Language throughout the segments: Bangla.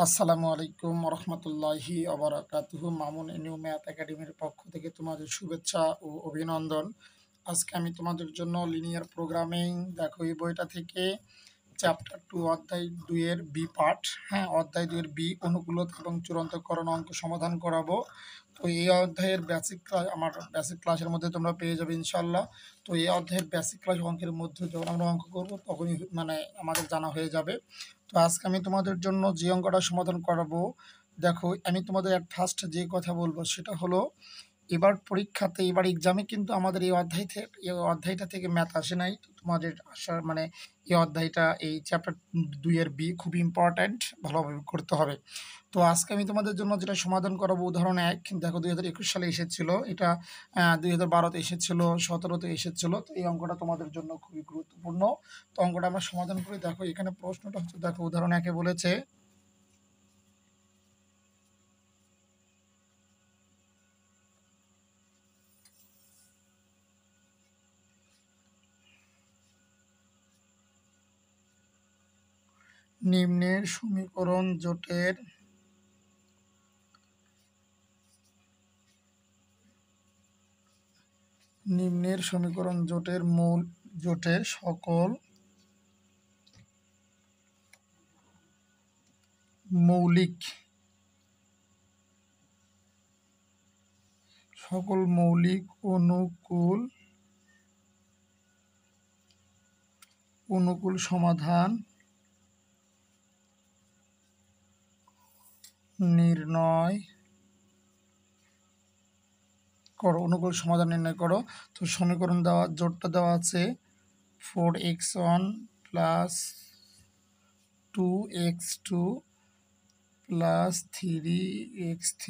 আসসালামু আলাইকুম রহমতুল্লাহি আবরাকাতুহু। মামুন নিউ ম্যাথ একাডেমির পক্ষ থেকে তোমাদের শুভেচ্ছা ও অভিনন্দন। আজকে আমি তোমাদের জন্য লিনিয়ার প্রোগ্রামিং দেখো এই বইটা থেকে চ্যাপ্টার 2 অধ্যায় 2 এর বি পার্ট, হ্যাঁ অধ্যায় 2 এর বি অনুকূলতা এবং চূড়ান্তকরণ অঙ্ক সমাধান করাবো। তো এই অধ্যায়ের বেসিক ক্লাস আমার বেসিক ক্লাসের মধ্যে তোমরা পেয়ে যাবে ইনশাল্লাহ। তো এই অধ্যায়ের বেসিক ক্লাস অঙ্কের মধ্যে যখন আমরা অঙ্ক করবো তখনই আমাদের জানা হয়ে যাবে। তো আজকে আমি তোমাদের জন্য যে অঙ্কটা সমাধান করাবো, দেখো আমি তোমাদের ফার্স্ট যে কথা বলবো সেটা হলো এবার পরীক্ষাতে এবার এক্সামে কিন্তু আমাদের এই অধ্যায়টা থেকে ম্যাথ আসে নাই। তো তোমাদের আসার এই অধ্যায়টা এই চ্যাপ্টার 2 এর বি খুব ইম্পর্ট্যান্ট, ভালোভাবে করতে হবে। তো আজকে আমি তোমাদের জন্য যেটা সমাধান করাবো উদাহরণ 1, দেখো 2021 সালে এসেছিল এটা, 2012-তে এসেছিল, 2017-তে এসেছিল। তো এই অঙ্কটা তোমাদের জন্য খুবই গুরুত্বপূর্ণ। তো অঙ্কটা আমরা সমাধান করি। দেখো এখানে প্রশ্নটা হচ্ছে, দেখো উদাহরণ 1-এ বলেছে নিম্নের সমীকরণ জোটের সকল মৌলিক অনুকূল সমাধান নির্ণয় করো। তো সমীকরণ জোটটা দেওয়া আছে 4x1 plus 2x2 plus 3x3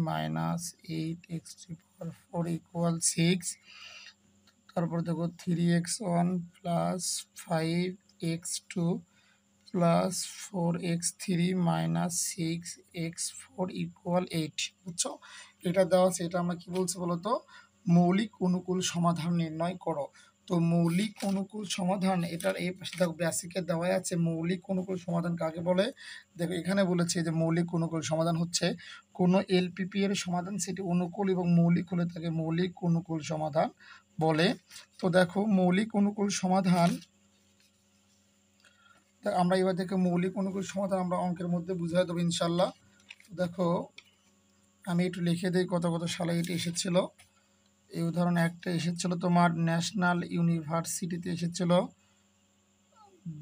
minus 8x4 equal 6। তারপর দেখো 3x1 plus 5x2 plus 4x3 minus 6x4 equal 8। বুঝছো, এটা দেওয়া আছে। এটা আমরা কি বলছি বলতো, মৌলিক অনুকূল সমাধান নির্ণয় করো। তো মৌলিক অনুকূল সমাধান, এটার এই পাশে দেখো বেসিকে দেওয়া আছে মৌলিক অনুকূল সমাধান কাকে বলে। দেখো এখানে বলেছে যে মৌলিক অনুকূল সমাধান হচ্ছে কোনো এলপিপি এর সমাধান সেটি অনুকূল এবং মৌলিক হলে তাকে মৌলিক অনুকূল সমাধান বলে। তো দেখো মৌলিক অনুকূল সমাধান, আমরা এবার দেখো মৌলিক অনুকূল সমাধান আমরা অঙ্কের মধ্যে বুঝিয়ে দেবো ইনশাল্লাহ। দেখো আমি একটু লিখে দিই কত সালে এটি এসেছিল। এই উদাহরণ একটা এসেছিল তোমার ন্যাশনাল ইউনিভার্সিটিতে এসেছিল,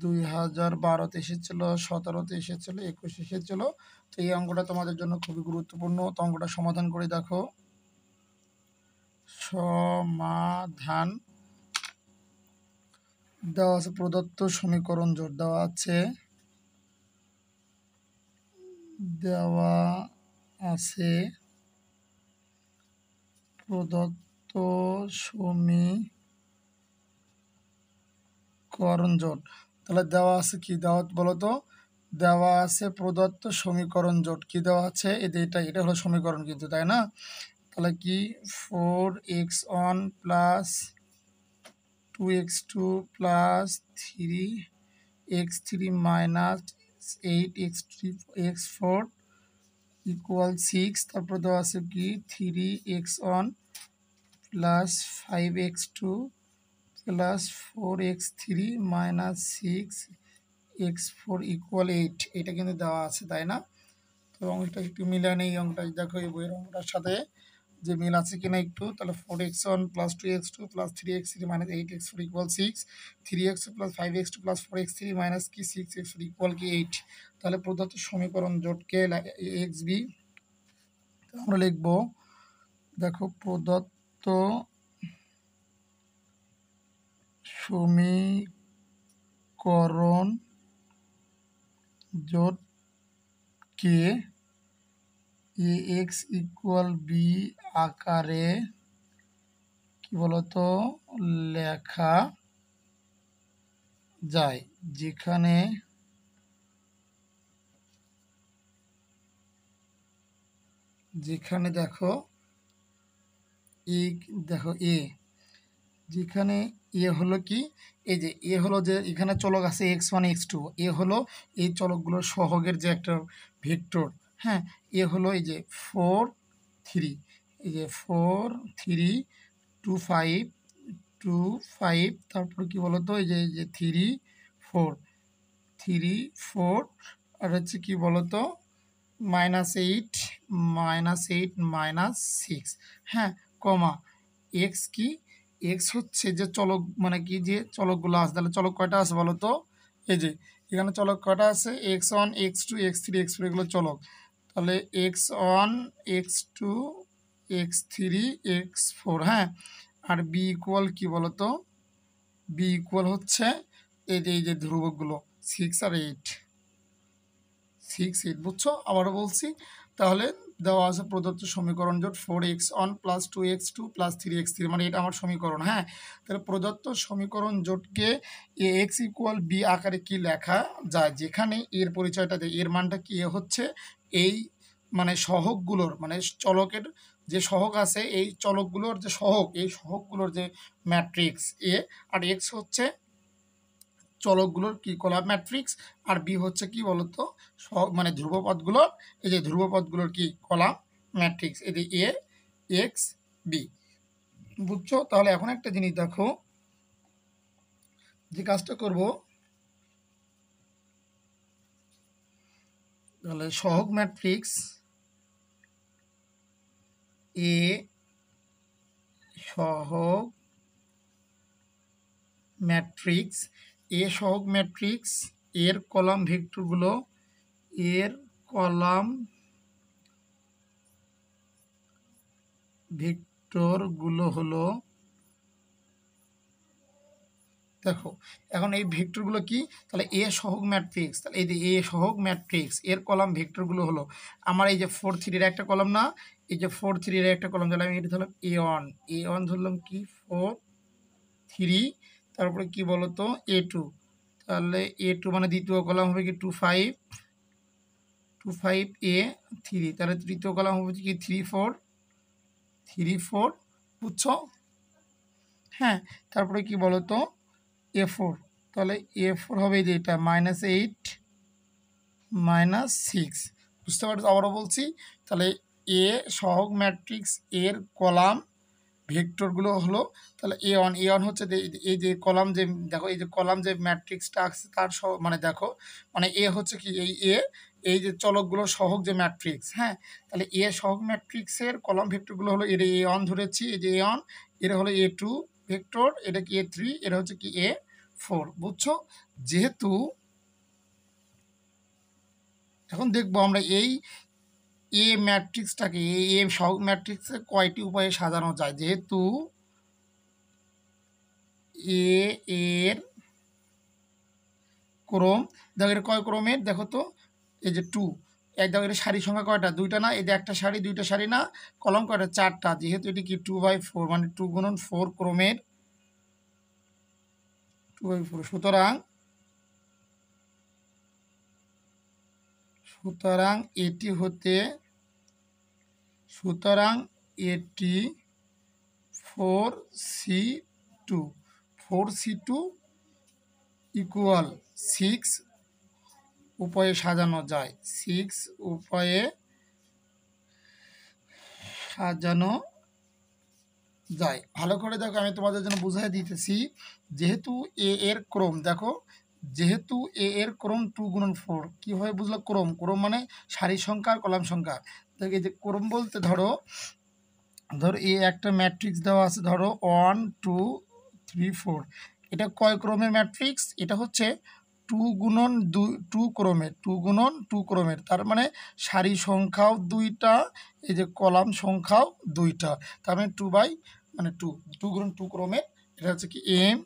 2012-তে এসেছিল, 2017-তে এসেছিল, 2021 এসেছিল। তো এই অঙ্কটা তোমাদের জন্য খুবই গুরুত্বপূর্ণ। তো অঙ্কটা সমাধান করে দেখো। সমাধান দেওয়া আছে প্রদত্ত সমীকরণ জোট দেওয়া আছে প্রদত্ত সমীকরণ জোট। তাহলে দেওয়া আছে কি দেওয়া বলতো, দেওয়া আছে প্রদত্ত সমীকরণ জোট। কি দেওয়া আছে, এটা হলো সমীকরণ কিন্তু, তাই না? তাহলে কি 4x1 plus 2x2 plus 3x3 minus 8x4 equal 6। তারপর দেওয়া আছে কি 3x1 plus 5x2 plus 4x3 minus 6x4 equal 8। এটা কিন্তু দেওয়া আছে, তাই না? তো অঙ্কটা একটু মিলান, এই অঙ্কটা দেখো এই বইয়ের অঙ্কটার সাথে যে মিল আছে কিনা একটু। তাহলে 4x1 plus 2x2 plus 3x3 minus 8x4 equal 6, 3x2 plus 5x2 plus 4x3 minus কি 6x4 ইকুয়াল কি 8। তাহলে প্রদত্ত সমীকরণ জোটকে xb আমরা লিখব। দেখো প্রদত্ত সমীকরণ জোটকে ax ইকুয়াল বি আকারে কি বলতো লেখা যায়, যেখানে দেখো এ যেখানে এ হলো কি, এই যে এ হলো যে এখানে চলক আছে x1 x2, এ হলো এই চলকগুলোর সহগের যে একটা ভেক্টর। হ্যাঁ, এ হলো এই যে 4 3, এই যে 4 3 2 5 2 5, তারপর কি বলতো এই যে 3 4 3 4, আর হচ্ছে কি বলতো -8 -8 -6। হ্যাঁ, কমা এক্স কি, এক্স হচ্ছে যে চলক, মানে কি যে চলকগুলো আছে, তাহলে চলক কয়টা আছে বলো তো? এই যে এখানে চলক কয়টা আছে, x1 x2 x3 x4, এগুলো চলক। তাহলে x1 x2 x3 x4। হ্যাঁ, আর বি ইকুয়াল কি বলতো, বি ইকুয়াল হচ্ছে এই যে ধ্রুবকগুলো 6 আর 8, 6 8, বুঝছো? আবারও বলছি, তাহলে দেওয়া আছে প্রদত্ত সমীকরণ জোট 4x1 + 2x2 + 3x3, মানে এটা আমার সমীকরণ। হ্যাঁ, তাহলে প্রদত্ত সমীকরণ জোটকে এ এক্স ইকুয়াল বি আকারে কি লেখা যায়, যেখানে এর পরিচয়টা দেয়, এর মানটা কি, এ হচ্ছে এই মানে সহগগুলোর, মানে চলকের যে সহগ আছে এই চলকগুলোর যে সহগ, এই সহগগুলোর যে ম্যাট্রিক্স এ, আর এক্স হচ্ছে চলকগুলোর কি কলাম ম্যাট্রিক্স, আর বি হচ্ছে কি বলতো মানে ধ্রুবপদগুলোর, এই যে ধ্রুবপদগুলোর কি কলাম ম্যাট্রিক্স, এই যে এ এক্স বি। বুঝছো? তাহলে এখন একটা জিনিস দেখো, যে কাজটা করব, তাহলে সহগ ম্যাট্রিক্স এ, সহগ ম্যাট্রিক্স এ, সহগ ম্যাট্রিক্স এর কলাম ভেক্টরগুলো, এর কলাম ভেক্টরগুলো হলো, দেখো এখন এই ভেক্টরগুলো কি, তাহলে এ সহগ ম্যাট্রিক্স, তাহলে এই যে এ সহগ ম্যাট্রিক্স এর কলাম ভেক্টরগুলো হলো আমার এই যে 4 3 এর একটা কলাম না, এই যে 4 3 এর একটা কলাম, তাহলে আমি এটা ধরলাম a1 ধরলাম কি 4 3, তারপরে কি বলতো a2, তাহলে a2 মানে দ্বিতীয় কলাম হবে কি 2 5 2 5 a3, তাহলে তৃতীয় কলাম হবে কি 3 4 3 4, বুঝছো? হ্যাঁ, তারপরে কি বলতো a4, তাহলে a4 হবে যে এটা -8 -6, বুঝতে পারছো? আবারও বলছি, তাহলে এ সহগ ম্যাট্রিক্স এর কলাম ভেক্টরগুলো হলো, তাহলে a1 হচ্ছে এই যে কলাম, যে দেখো এই যে কলাম যে ম্যাট্রিক্সটা আছে তার মানে দেখো, মানে এ হচ্ছে কি এই যে চলকগুলো সহগ যে ম্যাট্রিক্স। হ্যাঁ, তাহলে এ সহগ ম্যাট্রিক্সের কলাম ভেক্টরগুলো হলো, এটা a1 ধরেছি, এই যে a1, এটা হলো a2 ভেক্টর, এটা কি a3, এটা হচ্ছে কি a4, বুঝছো? যেহেতু এখন দেখবো আমরা এই এ ম্যাট্রিক্সটাকে, এ সহগ ম্যাট্রিক্সে কয়টি উপায়ে সাজানো যায়, যেহেতু এ এর ক্রম, দেখো এটা কয় ক্রমের, দেখো তো এই যে 2, এক দেখো এটা সারি সংখ্যা কয়টা, দুইটা না, এই যে একটা সারি দুইটা সারি না, কলম কয়টা, চারটা, যেহেতু এটি কি 2/4, মানে 2 গুণন 4 ক্রমের, 2/4, সুতরাং এটি হতে, সুতরাং এটি 4c2, 4c2 ইকুয়াল 6 উপায়ে সাজানো যায়, 6 উপায়ে সাজানো যায়। ভালো করে দেখো, আমি তোমাদের জন্য বুঝাই দিতেছি, যেহেতু এ এর ক্রম, দেখো যেহেতু এ এর ক্রম 2 গুণন 4, কীভাবে বুঝলো ক্রম, ক্রম মানে সারি সংখ্যা আর কলাম সংখ্যা। দেখো এই যে ক্রম বলতে ধরো এ একটা ম্যাট্রিক্স দেওয়া আছে, ধরো 1 2 3 4, এটা কয় ক্রমের ম্যাট্রিক্স, এটা হচ্ছে 2 গুণন 2 ক্রমের, 2 গুণন 2 ক্রমের, তার মানে সারি সংখ্যাও 2টা, এই যে কলাম সংখ্যাও 2টা, তার মানে 2 গুণন 2 ক্রমের, এটা হচ্ছে কি এম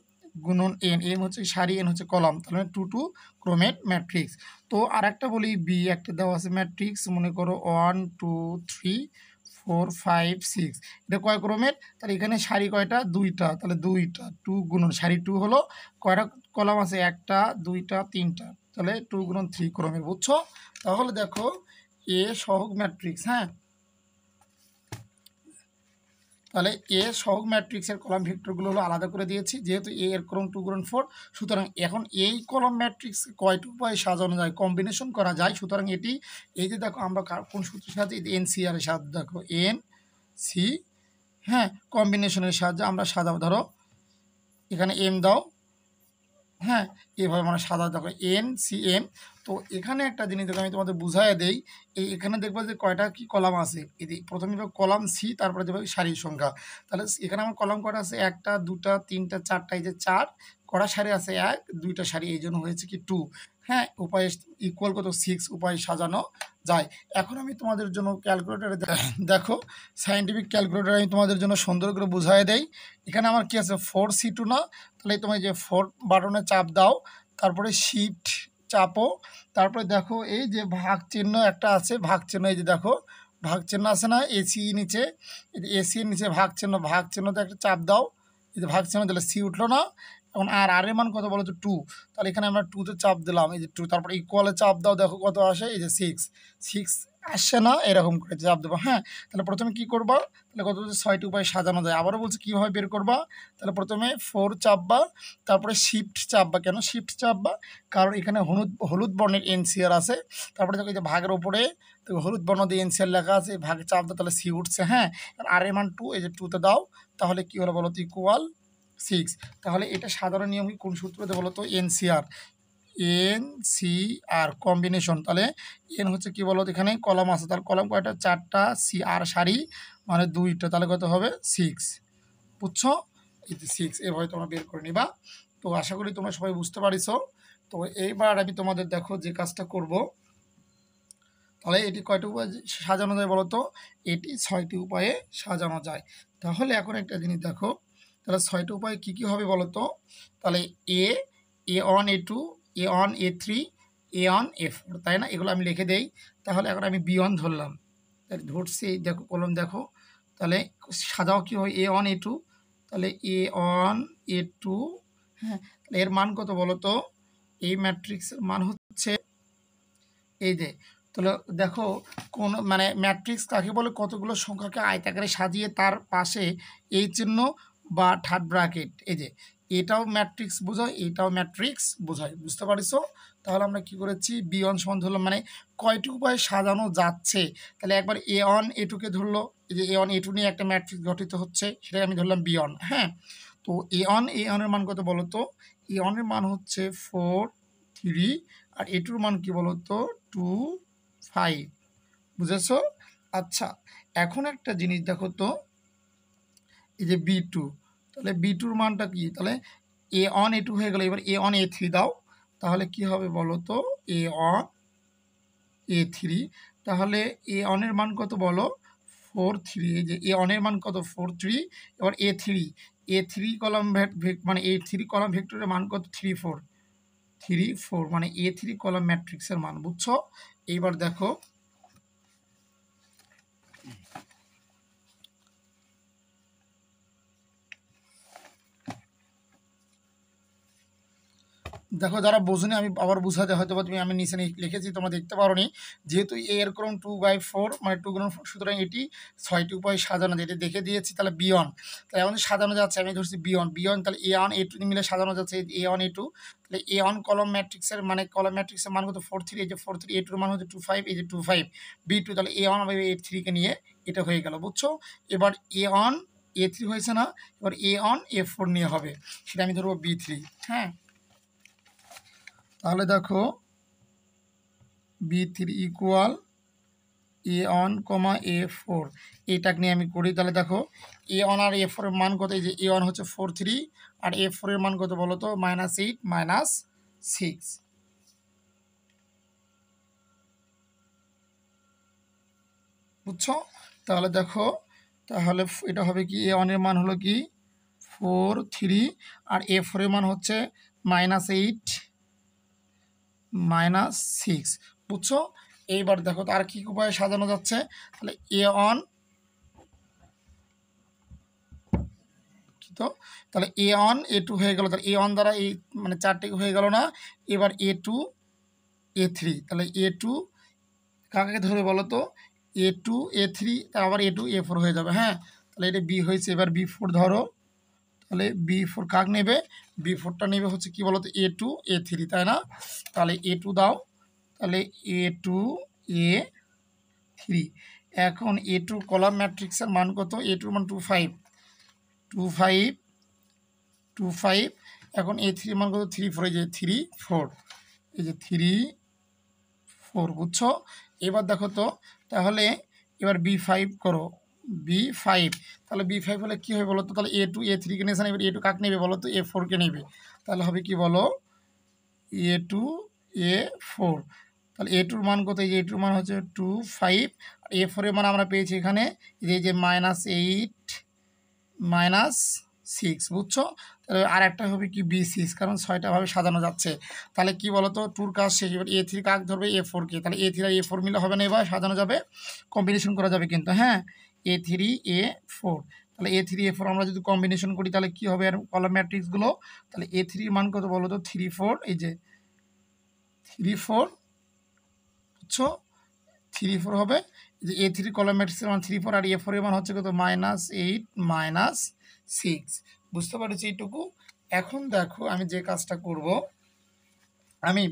গুণন এন, এম হচ্ছে সারি, এন হচ্ছে কলাম, তার মানে 2 ক্রমের ম্যাট্রিক্স। তো আর একটা বলি, বি একটা দেওয়া আছে ম্যাট্রিক্স, মনে করো 1 2 3 4 5 6, এটা কয় ক্রমের, তাহলে এখানে সারি কয়টা, 2টা, তাহলে 2টা 2 গুণন সারি 2 হলো, কয়টা কলাম আছে, একটা 2টা 3টা, তাহলে 2 গুণন 3 ক্রমের, বুঝছো? তাহলে দেখো এ সহগ ম্যাট্রিক্স, হ্যাঁ তাহলে এ সহগ ম্যাট্রিক্সের কলাম ভেক্টরগুলো হলো আলাদা করে দিয়েছি, যেহেতু এ এর ক্রম 2x4, সুতরাং এখন এই কলাম ম্যাট্রিক্স কয়টি উপায়ে সাজানো যায়, কম্বিনেশন করা যায়। সুতরাং এটি এই যে দেখো আমরা কোন সূত্রের সাহায্যে, NCR এর সাহায্যে, দেখো NC, হ্যাঁ, কম্বিনেশনের সাহায্যে আমরা সাজাবো। ধরো এখানে এম দাও, হ্যাঁ, এভাবে মানে সাদা দেখো NCM। তো এখানে একটা জিনিস দেখো আমি তোমাদের বুঝাই দেই, এখানে দেখবো যে কয়টা কি কলাম আছে। এই প্রথমে দেখবো কলাম সি, তারপরে দেখবো সারির সংখ্যা। তাহলে এখানে আমার কলাম কয়টা আছে, 1টা 2টা 3টা 4টা, এই যে 4 কটা সারি আছে, 1 2টা সারি, এই জন্য হয়েছে কি 2। হ্যাঁ, উপায় ইকুয়াল কত 6 উপায় সাজানো যায়। এখন আমি তোমাদের জন্য ক্যালকুলেটারে দেখো, সায়েন্টিফিক ক্যালকুলেটার আমি তোমাদের জন্য সুন্দর করে বুঝাই দেই। এখানে আমার কি আছে 4C2 না, তাহলে তোমার যে 4 বাটনে চাপ দাও, তারপরে শিফট চাপো, তারপরে দেখো এই যে ভাগ চিহ্ন একটা আছে, ভাগ চিহ্ন, এই যে দেখো ভাগ চিহ্ন আছে না, এসি নিচে, এসি নিচে ভাগ চিহ্ন, ভাগ চিহ্নতে একটা চাপ দাও, এই যে ভাগ চিহ্ন দিলে সি উঠলো না। এখন আর এর মান কত বলো তো 2, তাহলে এখানে আমরা 2তে চাপ দিলাম, এই যে 2, তারপরে ইকুয়ালে চাপ দাও, দেখো কত আসে, এই যে 6 আসছে না, এরকম করে চাপ দেবো। হ্যাঁ, তাহলে প্রথমে কি করবা, তাহলে কত 6টি উপায় সাজানো যায়। আবারও বলছি কীভাবে বের করবা, তাহলে প্রথমে 4 চাপবা, তারপরে শিফট চাপবা। কেন শিফট চাপবা, কারণ এখানে হলুদ বর্ণের NCR আছে। তারপরে দেখো এই যে ভাগের ওপরে হলুদ বর্ণ দিয়ে NCR লেখা আছে, ভাগে চাপ দাও, তাহলে সি উঠছে। হ্যাঁ, আর এর মান 2, এই যে 2তে দাও, তাহলে কী হলো বলো তো, ইকুয়াল 6। তাহলে এটা সাধারণ নিয়ম কোন সূত্রতে বলো তো, NCR কম্বিনেশন। তাহলে এন হচ্ছে কি বলো, এখানে কলাম আছে, তার কলাম কয়টা, 4টা, সি আর সারি মানে 2টা, তাহলে কত হবে 6, বুঝছো, এই যে 6, এভাবে তোমরা বের করে নিবা। তো আশা করি তোমরা সবাই বুঝতে পারিছো। তো এইবার আমি তোমাদের দেখো যে কাজটা করব, তাহলে এটি কয়টি উপায়ে সাজানো যায় বলো তো, এটি 6টি উপায়ে সাজানো যায়। তাহলে এখন একটা জিনিস দেখো, তাহলে 6টি উপায় কী কী হবে বলো তো, তাহলে A1 A2 A1 A3 A1 A4, তাই না, এগুলো আমি লিখে দেই। তাহলে এখন আমি B1 ধরলাম, তাহলে ধরছি, দেখো কলম দেখো, তাহলে সাজাও কী হয়, A1 A2, তাহলে A1 A2, হ্যাঁ, তাহলে এর মান কত বলো তো, এই ম্যাট্রিক্সের মান হচ্ছে এই যে, তাহলে দেখো কোন মানে ম্যাট্রিক্স কাকে বলে, কতগুলো সংখ্যাকে আয়তাকারে সাজিয়ে তার পাশে এই চিহ্ন বা থার্ড ব্র্যাকেট, এই যে এটাও ম্যাট্রিক্স বোঝায়, এটাও ম্যাট্রিক্স বোঝায়, বুঝতে পারিছো। তাহলে আমরা কি করেছি, B1 সমান ধরলাম, মানে কয়টি উপায়ে সাজানো যাচ্ছে। তাহলে একবার A1 A2কে ধরলো, এই যে A1 A2 নিয়ে একটা ম্যাট্রিক্স গঠিত হচ্ছে, সেটাই আমি ধরলাম B1। হ্যাঁ, তো A1 এর মান কত বলো তো, A1 এর মান হচ্ছে 4 3, আর A2 মান কি বলো তো 2 5, বুঝেছো। আচ্ছা, এখন একটা জিনিস দেখো তো, এই যে B2, তাহলে B2-র মানটা কি, তাহলে A1 A2 হয়ে গেল, এবার A1 A3 দাও, তাহলে কি হবে বলো তো, A1 A3, তাহলে A1 এর মান কত বলো 4 3, এই যে A1 এর মান কত 4 3, এবার A3 কলাম মানে A3 কলাম ভেক্টরের মান কত 3 4 মানে A3 কলাম ম্যাট্রিক্সের মান, বুঝছো। এইবার দেখো, দেখো যারা বোঝেনি আমি আবার বুঝাতে, হয়তো বা তুমি আমি নিচে লিখেছি তোমরা দেখতে পারো নি, যেহেতু এ এর ক্রম 2/4 মানে 2x4, সুতরাং এটি 6টি উপায় সাজানো, যেটি দেখে দিয়েছি। তাহলে B1, তাহলে এখন সাজানো যাচ্ছে, আমি ধরছি B1, তাহলে A1 A2 মিলে সাজানো যাচ্ছে, A1 A2, তাহলে A1 কলম ম্যাট্রিক্সের মানে কলম ম্যাট্রিক্সের মান কত 4 3, এই যে 4 3, A2 মান হচ্ছে 2 5, এই যে 2 5, B2, তাহলে A1 আর A3-কে নিয়ে এটা হয়ে গেল, বুঝছো। এবার A1 A3 হয়েছে না, এবার A1 A4 নিয়ে হবে, সেটা আমি ধরবো B3। হ্যাঁ, তাহলে দেখো B3 ইকুয়াল A1, A4, এইটাকে নিয়ে আমি করি। তাহলে দেখো A1 আর A4 এর মান কত, এই যে A1 হচ্ছে 4 3, আর A4 এর মান কত বলো তো -8 -6, বুঝছো। তাহলে দেখো, তাহলে এটা হবে কি, A1 এর মান হলো কি 4 3, আর A4 এর মান হচ্ছে -8 -6, বুঝছো। এইবার দেখো তার কি উপায়ে সাজানো যাচ্ছে, তাহলে A1 তো, তাহলে A1 A2 হয়ে গেল, তাহলে A1 দ্বারা এই মানে 4টি হয়ে গেল না, এবার A2 A3, তাহলে A2 কাকে ধরে বলো তো, A2 A3, তার আবার A2 A4 হয়ে যাবে। হ্যাঁ, তাহলে এটা বি হয়েছে। এবার B4 ধরো, তাহলে B4 কাক নেবে, B4টা নেবে হচ্ছে কি বলতো A2 A3, তাই না? তাহলে A2 দাও, তাহলে A2 A3। এখন A2 কলাম ম্যাট্রিক্সের মান কত? A2 মান 25 25 25। এখন A3 মান কত? 3 4, এই যে 3 4, এই যে 3 4, বুঝছো? এবার দেখো তো, তাহলে এবার B5 করো, B5। তাহলে B5 হলে কী হবে বলো তো? তাহলে A2 A3কে নিয়েছে না, এবার A2 কাকে নেবে বলো তো? A4কে নেবে। তাহলে হবে কি বলো? A2 A4। তাহলে A2-র মান কত? এই যে A2-র মান হচ্ছে 2 5, আর A4-এর মান আমরা পেয়েছি এখানে এই যে -8 -6, বুঝছো? তাহলে আর একটা হবে কি B6, কারণ 6টা ভাবে সাজানো যাচ্ছে। তাহলে কি বলো তো, 2-র কাজ শেষ। এবার A3 কাক ধরবে? A4কে। তাহলে A3 আর A4 মিলে হবে না, এবার সাজানো যাবে, কম্বিনেশন করা যাবে কিন্তু, হ্যাঁ। A3 A4, তাহলে A3 A4 আমরা যদি কম্বিনেশন করি তাহলে কি হবে? আর কলাম ম্যাট্রিক্সগুলো, তাহলে A3-র মান কত বলো তো? 3 4, এই যে 3 4, বুঝছো? 3 4 হবে। যে A3 কলাম ম্যাট্রিক্সের মান 3 4, আর A4 এর মান হচ্ছে কত? -8 -6, বুঝতে পারছি এইটুকু? এখন দেখো আমি যে কাজটা করব, আমি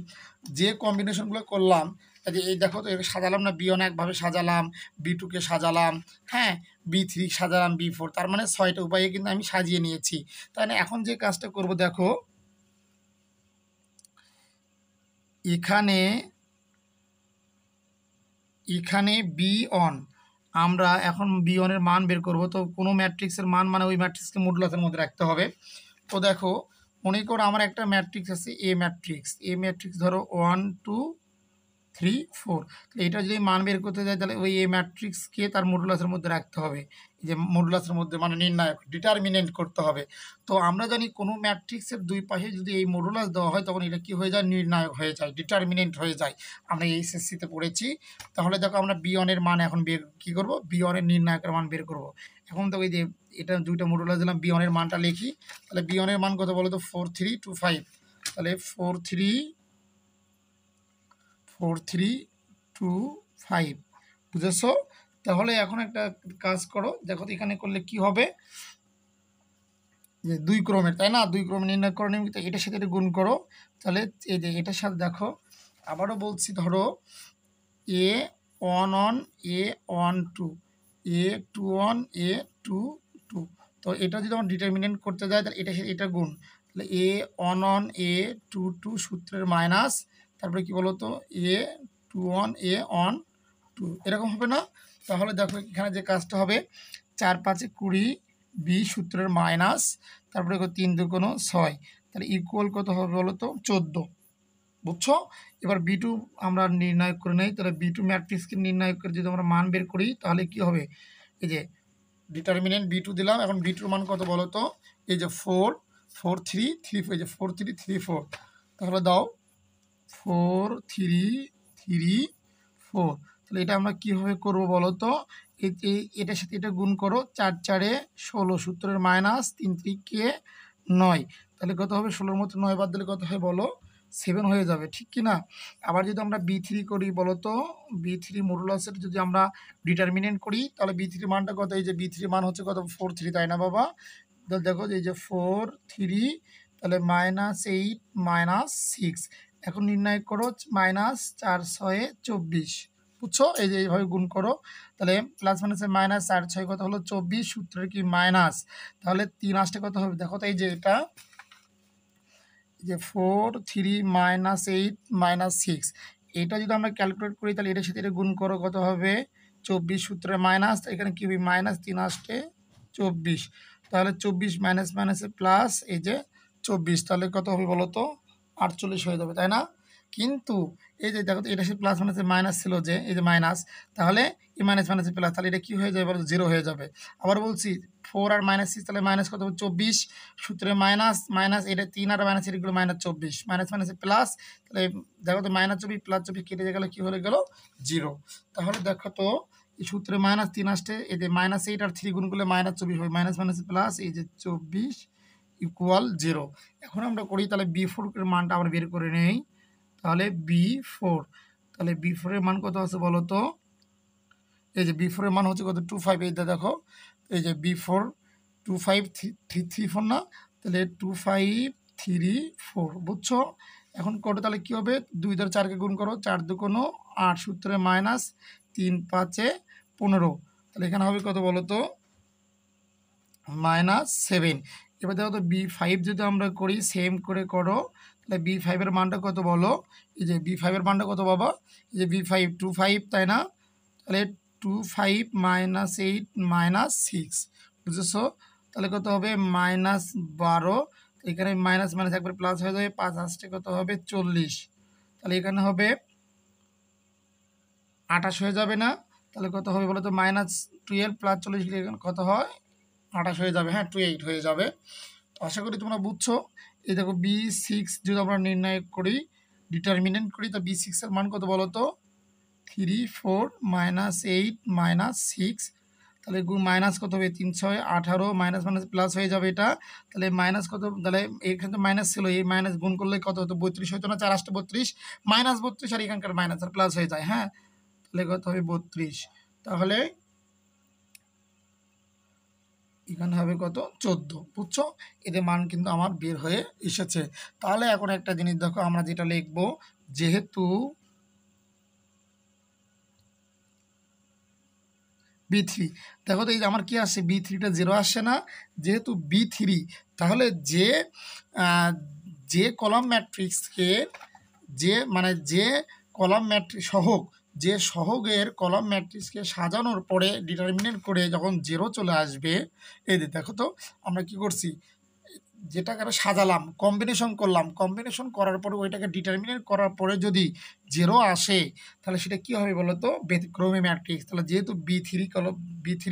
যে কম্বিনেশনগুলো করলাম, যে এই দেখো তো সাজালাম না, B1 একভাবে সাজালাম, B2কে সাজালাম, হ্যাঁ, B3 সাজালাম, B4, তার মানে 6টা উপায়ে কিন্তু আমি সাজিয়ে নিয়েছি। তাই না? এখন যে কাজটা করব দেখো, এখানে B1 আমরা এখন B1-এর মান বের করব। তো কোনো ম্যাট্রিক্সের মান মানে ওই ম্যাট্রিক্সকে মডুলাসের মধ্যে রাখতে হবে। তো দেখো, মনে করো আমার একটা ম্যাট্রিক্স আছে এ ম্যাট্রিক্স ধরো 1 2 3 4। তাহলে এটা যদি মান বের করতে যায় তাহলে ওই এ ম্যাট্রিক্সকে তার মডুলাসের মধ্যে রাখতে হবে। এই যে মডুলাসের মধ্যে মানে নির্ণায়ক, ডিটারমিনেন্ট করতে হবে। তো আমরা জানি কোনো ম্যাট্রিক্সের দুই পাশে যদি এই মডুলাস দেওয়া হয় তখন এটা কি হয়ে যায়? নির্ণায়ক হয়ে যায়, ডিটারমিনেন্ট হয়ে যায়। আমরা এইচএসসিতে পড়েছি। তাহলে দেখো আমরা B1-এর মান এখন বের কী করব? B1-এর নির্ণায়কের মান বের করব। এখন তো এই যে এটা দুইটা মডুলাস দিলাম, B1-এর মানটা লিখি। তাহলে B1-এর মান কত বলো তো? 4 3 2 5। তাহলে 4 3 2 5, বুঝেছো? তাহলে এখন একটা কাজ করো, দেখো তো এখানে করলে কি হবে? যে 2 ক্রমের, তাই না? 2 ক্রমে নির্ণয় করো নিয়মিত, এটার সাথে এটা গুণ করো। তাহলে এই যে এটার সাথে দেখো, আবারও বলছি, ধরো A11 A12 A21 A22। তো এটা যদি আমরা ডিটারমিনেন্ট করতে যাই তাহলে এটার সাথে এটা গুণ। তাহলে A11 A22 সূত্রের মাইনাস, তারপরে কি বলো তো? A21 A12, এরকম হবে না? তাহলে দেখো এখানে যে কাজটা হবে, 4 5 20 B সূত্রের মাইনাস, তারপরে 3 2 6, তাহলে ইকুয়াল কত হবে বলো তো? 14, বুঝছো? এবার B2 আমরা নির্ণয় করে নেই। তাহলে B2 ম্যাট্রিক্সকে নির্ণয় করে যদি আমরা মান বের করি তাহলে কি হবে? এই যে ডিটারমিনেন্ট B2 দিলাম, এখন B2-র মান কত বলো তো? এই যে 4 4 3 3 4, এই যে 4 3 3 4। তাহলে দাও 4 3 3 4। তাহলে এটা আমরা কীভাবে করব বলো তো? এটার সাথে এটা গুণ করো, 4 4 16 সূত্রের মাইনাস, 3 3 9। তাহলে কত হবে? 16-র মধ্যে 9 বাদ দিলে কত হয় বলো? 7 হয়ে যাবে, ঠিক কি না? আবার যদি আমরা B3 করি বলো তো, B3 মডুলাসের যদি আমরা ডিটারমিনেন্ট করি তাহলে B3 মানটা কত? এই যে B3 মান হচ্ছে কত? 4 3, তাই না বাবা? তাহলে দেখো এই যে 4 3, তাহলে -8 -6। এখন নির্ণয় করো -4 6 24, বুঝছো? এই যে এইভাবে গুণ করো। তাহলে প্লাস মাইনাসে মাইনাস 4 6 কত হলো? 24, সূত্রের কি মাইনাস। তাহলে 3 আসতে কত হবে দেখো তো? এই যে এটা যে 4 3 -8 -6, এটা যদি আমরা ক্যালকুলেট করি তাহলে এটার সাথে এটা গুণ করো, কত হবে? 24 সূত্রে মাইনাস, এখানে কি হবে? -3 আসতে 24, তাহলে 24 মাইনাস মাইনাসে প্লাস, এই যে 24, তাহলে কত হবে বলো তো? 48 হয়ে যাবে, তাই না? কিন্তু এই যে দেখো তো, এটা সাথে প্লাস মাইনাসে মাইনাস ছিল, যে এই যে মাইনাস, তাহলে এই মাইনাস মাইনাসে প্লাস, তাহলে এটা কি হয়ে যাবে বলো? 0 হয়ে যাবে। আবার বলছি 4 আর -6, তাহলে মাইনাস কত হবে? 24, সূত্রে মাইনাস মাইনাস, এটা 3 আর মাইনাস, এগুলো -24, মাইনাস মাইনাসে প্লাস, তাহলে দেখো তো -24 +24 কেটে গেলে কি হয়ে গেল? 0। তাহলে দেখো তো এই সূত্রে -3 আসতে, এই যে -8 আর 3 গুণ করলে -24 হবে, মাইনাস মাইনাসে প্লাস, এই যে 24 = 0। এখন আমরা করি, তাহলে B4 এর মানটা আমরা বের করে নেই। তাহলে B4, তাহলে B4 এর মান কত আছে বলো তো? এই যে B4 এর মান হচ্ছে কত 25, এইটা দেখো এই যে B4 2534 না, তাহলে 2534 বুঝছো। এখন করো তাহলে কি হবে, 2 দ্বারা 4 কে গুণ করো, 4 দুগুণ 8, সূত্রে মাইনাস 3 5 15, তাহলে এখানে হবে কত বলো তো -7। এবার দেখো তো B5 যদি আমরা করি সেম করে করো, তাহলে B5 এর মানটা কত বলো, এই যে B5 এর মানটা কত বাবা, এই যে B5 25 তাই না, তাহলে 25 -8 -6 বুঝেছো, তাহলে কত হবে -12, এখানে মাইনাস মাইনাস একবার প্লাস হয়ে যাবে, 5 আসতে কত হবে 40, তাহলে এখানে হবে 28 হয়ে যাবে না, তাহলে কত হবে বলো তো -12 + 40 এখানে কত হয় 28 হয়ে যাবে, হ্যাঁ 28 হয়ে যাবে। তো আশা করি তোমরা বুঝছো। এই দেখো B6 যদি আমরা নির্ণয় করি, ডিটারমিনেন্ট করি, তো B6 এর মান কত বলো তো 3 4 -8 -6, তাহলে মাইনাস কত হবে 3 6 18, মাইনাস মাইনাস প্লাস হয়ে যাবে এটা, তাহলে মাইনাস কত, তাহলে এখানে তো মাইনাস ছিল, এই মাইনাস গুণ করলে কত হতো 32 হতো না, 4 8 32 -32, আর এখানকার মাইনাস আর প্লাস হয়ে যায়, হ্যাঁ তাহলে কত হবে 32, তাহলে এখানে হবে কত 14, বুঝছো। এদের মান কিন্তু আমার বের হয়ে এসেছে। তাহলে এখন একটা জিনিস দেখো, আমরা যেটা লিখব, যেহেতু B3, দেখো তো এই যে আমার কি আসছে B3টা 0 আসছে না, যেহেতু B3, তাহলে যে কলাম ম্যাট্রিক্সকে যে কলাম ম্যাট্রিক্স সহগ, যে সহগের কলাম ম্যাট্রিক্সকে সাজানোর পরে ডিটারমিনেন্ট করে যখন 0 চলে আসবে, এই যে দেখো তো আমরা কি করছি, যেটাকে সাজালাম, কম্বিনেশন করলাম, কম্বিনেশন করার পরে ওইটাকে ডিটারমিনেট করার পরে যদি 0 আসে, তাহলে সেটা কি হবে বলো তো ব্যতিক্রমী ম্যাট্রিক্স। তাহলে যেহেতু B3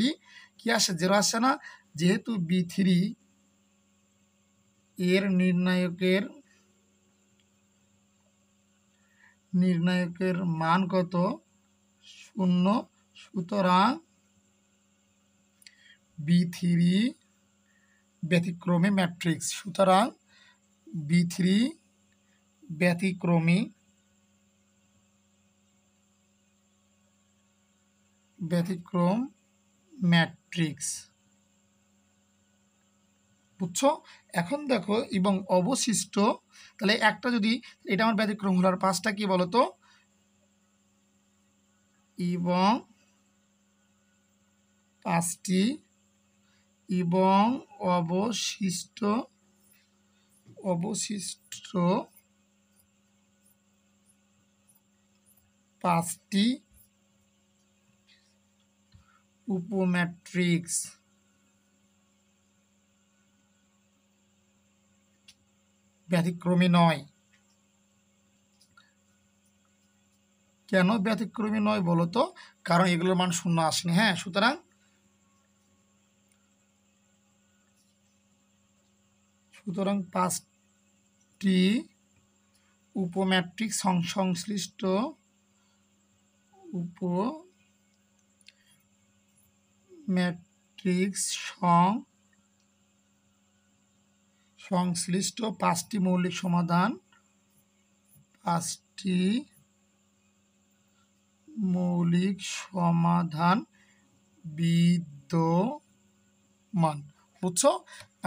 কি আসে 0 আসছে না, যেহেতু B3 এর নির্ণায়কের মান কত 0, সুতরাং B3 ব্যতিক্রমী ম্যাট্রিক্স, সুতরাং B3 ব্যতিক্রম ম্যাট্রিক্স, বুঝছো। এখন দেখো এবং অবশিষ্ট, তাহলে একটা যদি এটা আমার ব্যতিক্রম হলো, আর 5টা কি বলতো, এবং 5টি এবং অবশিষ্ট 5টি উপম্যাট্রিক্স ব্যতিক্রমী নয়। কেন ব্যতিক্রমী নয় বলো তো, কারণ এগুলোর মান 0 আসেনি, হ্যাঁ সুতরাং সুতরাং 5টি উপম্যাট্রিক্স সংশ্লিষ্ট উপম্যাট্রিক্স সংশ্লিষ্ট 5টি মৌলিক সমাধান, 5টি মৌলিক সমাধান বিদ্যমান, বুঝছো।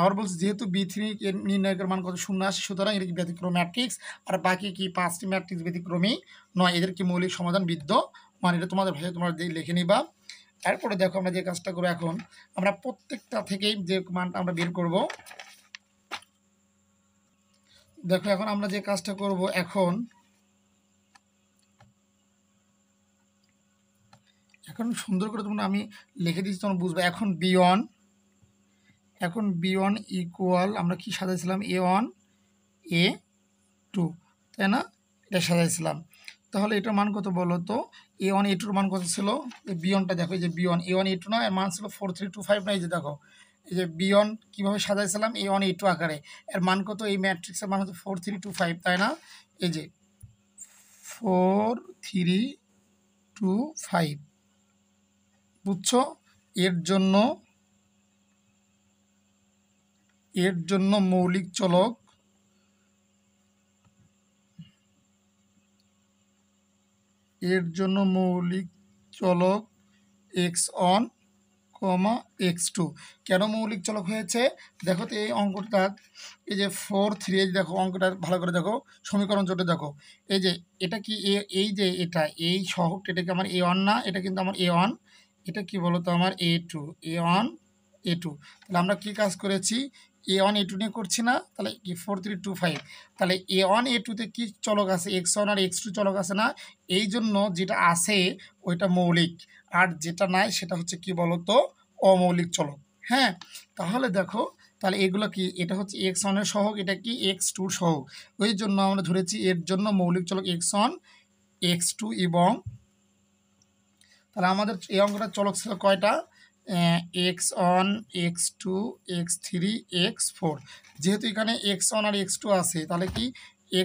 আবার বলছি যেহেতু B3 এর নির্ণায়কের মান কত 0 আসে, সুতরাং এটা কি ব্যতিক্রম ম্যাট্রিক্স, আর বাকি কি 5টি ম্যাট্রিক্স ব্যতিক্রমী নয়, এদের কি মৌলিক সমাধান বিদ্যমান, এটা তোমাদের ভাই তোমরা লিখে নিবা। এরপরে দেখো আমরা যে কাজটা করবো, এখন আমরা প্রত্যেকটা থেকেই যে মানটা আমরা বের করব, দেখো এখন আমরা যে কাজটা করব, এখন সুন্দর করে তোমরা আমি লিখে দিচ্ছি, তোমরা বুঝবে। এখন B1 ইকুয়াল আমরা কি সাজাইছিলাম A1 A2, তাই না, এটা সাজাইছিলাম। তাহলে এটার মান কত বলো তো, A1 A2 মান কত ছিল, এই B1টা দেখো, এই যে B1 A1 A2 না, এর মান ছিল 4325 না, এই যে দেখো এই যে B1 কীভাবে সাজাইছিলাম A1 A2 আকারে, এর মান কত, এই ম্যাট্রিক্সের মান হচ্ছে 4325, তাই না, এই যে 4325, বুঝছো। এর জন্য মৌলিক চলক x1, x2 কেন মৌলিক চলক হয়েছে দেখো তো এই অঙ্কটা, এই যে 4 3, এই দেখো অঙ্কটা ভালো করে দেখো, সমীকরণ জোটে দেখো, এই যে এটা কি এই যে এটা এই সহগটা, এটা কি আমার a1 না, এটা কিন্তু আমার a1, এটা কি বলতো আমার a2, a1 a2। তাহলে আমরা কি কাজ করেছি, a1 a2 নিয়ে করছি না, তাহলে 4 3 2 5, তাহলে a1 a2তে কি চলক আছে, x1 আর x2 চলক আছে না, এই জন্য যেটা আছে ওইটা মৌলিক, আর যেটা নাই সেটা হচ্ছে কি বলতো অমৌলিক চলক। হ্যাঁ, তাহলে দেখো, তাহলে এগুলো কি, এটা হচ্ছে x1 এর সহগ, এটা কি x2 এর সহগ, ওই জন্য আমরা ধরেছি এর জন্য মৌলিক চলক x1 x2 এবং, তাহলে আমাদের এই অঙ্কটার চলক ছিল কয়টা, x1 x2 x3 x4, যেহেতু এখানে x1 আর x2 আছে, তাহলে কি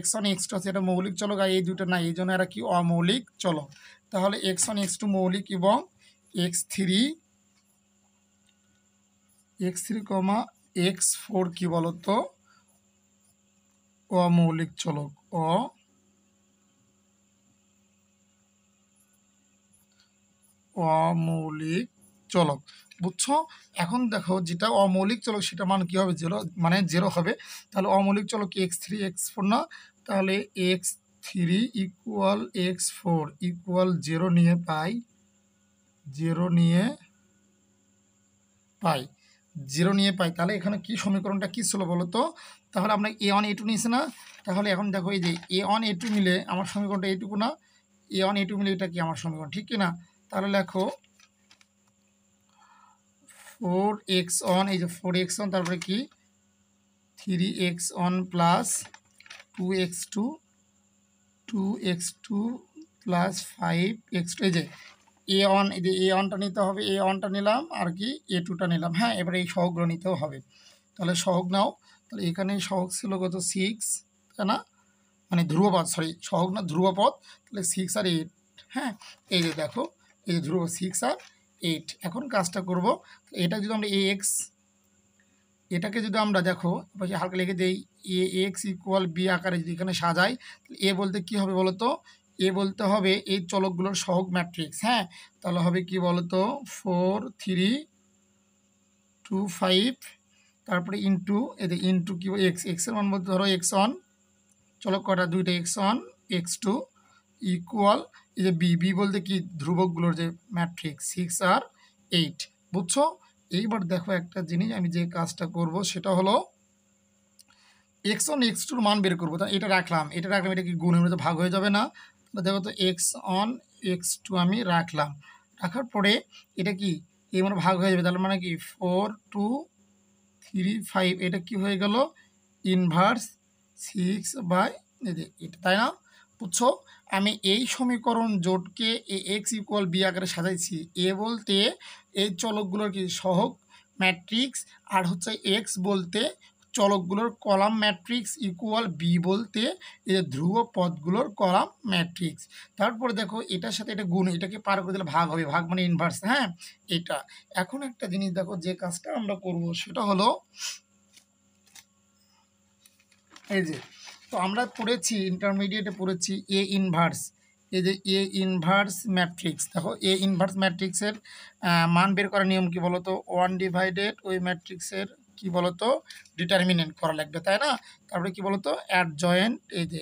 x1 x2 আছে, এটা মৌলিক চলক, আর এই দুটো না, এই জন্য এরা কি অমৌলিক চলক। তাহলে x1 x2 মৌলিক এবং x3 x4 কি বলতো অমৌলিক চলক, অমৌলিক চলক। বুঝছো, এখন দেখো যেটা অমৌলিক চলক সেটা মান কি হবে, জিরো, মানে জিরো হবে। তাহলে অমৌলিক চলক x3 x4 না, তাহলে x3 ইকুয়াল x4 ইকুয়াল 0 নিয়ে পাই, 0 নিয়ে পাই, 0 নিয়ে পাই। তাহলে এখানে কি সমীকরণটা কি ছিল বলো তো, তাহলে আমরা a1 a2 নিয়েছি না, তাহলে এখন দেখো এই যে a1 a2 মিলে আমার সমীকরণটা এইটুকু না, a1 a2 মিলে এটা কি আমার সমীকরণ, ঠিক কি না। তাহলে লেখো 4x1, এই যে 4x1, তারপরে কি 3x1 plus 2x2 2x2 plus 5x2, এই যে a1, এই যে a1টা নিতে হবে, a1টা নিলাম, আর কি a2টা নিলাম। হ্যাঁ, এবারে এই সহগগুলো নিতেও হবে, তাহলে সহগ নাও। তাহলে এখানে সহগ ছিল কত 6, তাই না, মানে ধ্রুবপদ, সরি সহগ না ধ্রুবপদ, তাহলে 6 আর 8। হ্যাঁ, এই যে দেখো, এই যে ধ্রুব 6 আর 8। এখন কাজটা করব, এটা যদি আমরা ax, এটাকে যদি আমরা দেখো পাশে হালকা লিখে দেই, ax ইকুয়াল বি আকারে যদি এখানে সাজাই, এ বলতে কি হবে বলো তো, এ বলতে হবে এই চলকগুলোর সহগ ম্যাট্রিক্স। হ্যাঁ, তাহলে হবে কি বলতো 4 3 2 5, তারপরে ইন্টু, এতে ইন্টু কি এক্স, এক্সের মান বলতে ধরো x1, চলক কটা দুইটা x1 x2 ইকুয়াল, এই যে বি বলতে কি ধ্রুবকগুলোর যে ম্যাট্রিক্স 6 আর 8। বুঝছো, এইবার দেখো একটা জিনিস, আমি যে কাজটা করব সেটা হলো x1 x2 মান বের করবো, তা এটা রাখলাম, এটা কি গুণের মধ্যে ভাগ হয়ে যাবে না, দেখো তো x1 x2 আমি রাখলাম, রাখার পরে এটা কি এই মানে ভাগ হয়ে যাবে, তাহলে মানে কি 4 2 3 5, এটা কি হয়ে গেল ইনভার্স 6/, এটা, তাই না। বুঝছো, আমি এই সমীকরণ জোটকে এক্স ইকুয়াল বি আকারে সাজাইছি, এ বলতে এই চলকগুলোর কি সহগ ম্যাট্রিক্স, আর হচ্ছে এক্স বলতে চলকগুলোর কলাম ম্যাট্রিক্স, ইকুয়াল বি বলতে এই যে ধ্রুব পদগুলোর কলাম ম্যাট্রিক্স। তারপরে দেখো এটার সাথে এটা গুণ, এটাকে পার করে দিলে ভাগ হবে, ভাগ মানে ইনভার্স। হ্যাঁ, এটা এখন একটা জিনিস দেখো, যে কাজটা আমরা করব সেটা হলো এই যে, তো আমরা পড়েছি ইন্টারমিডিয়েটে পড়েছি এ ইনভার্স, এই যে এ ইনভার্স ম্যাট্রিক্স। দেখো এ ইনভার্স ম্যাট্রিক্সের মান বের করার নিয়ম কি বলতো, 1 ওই ম্যাট্রিক্সের কি বলতো ডিটারমিনেন্ট করা লাগবে, তাই না। তারপরে কি বলতো অ্যাডজয়েন্ট, এই যে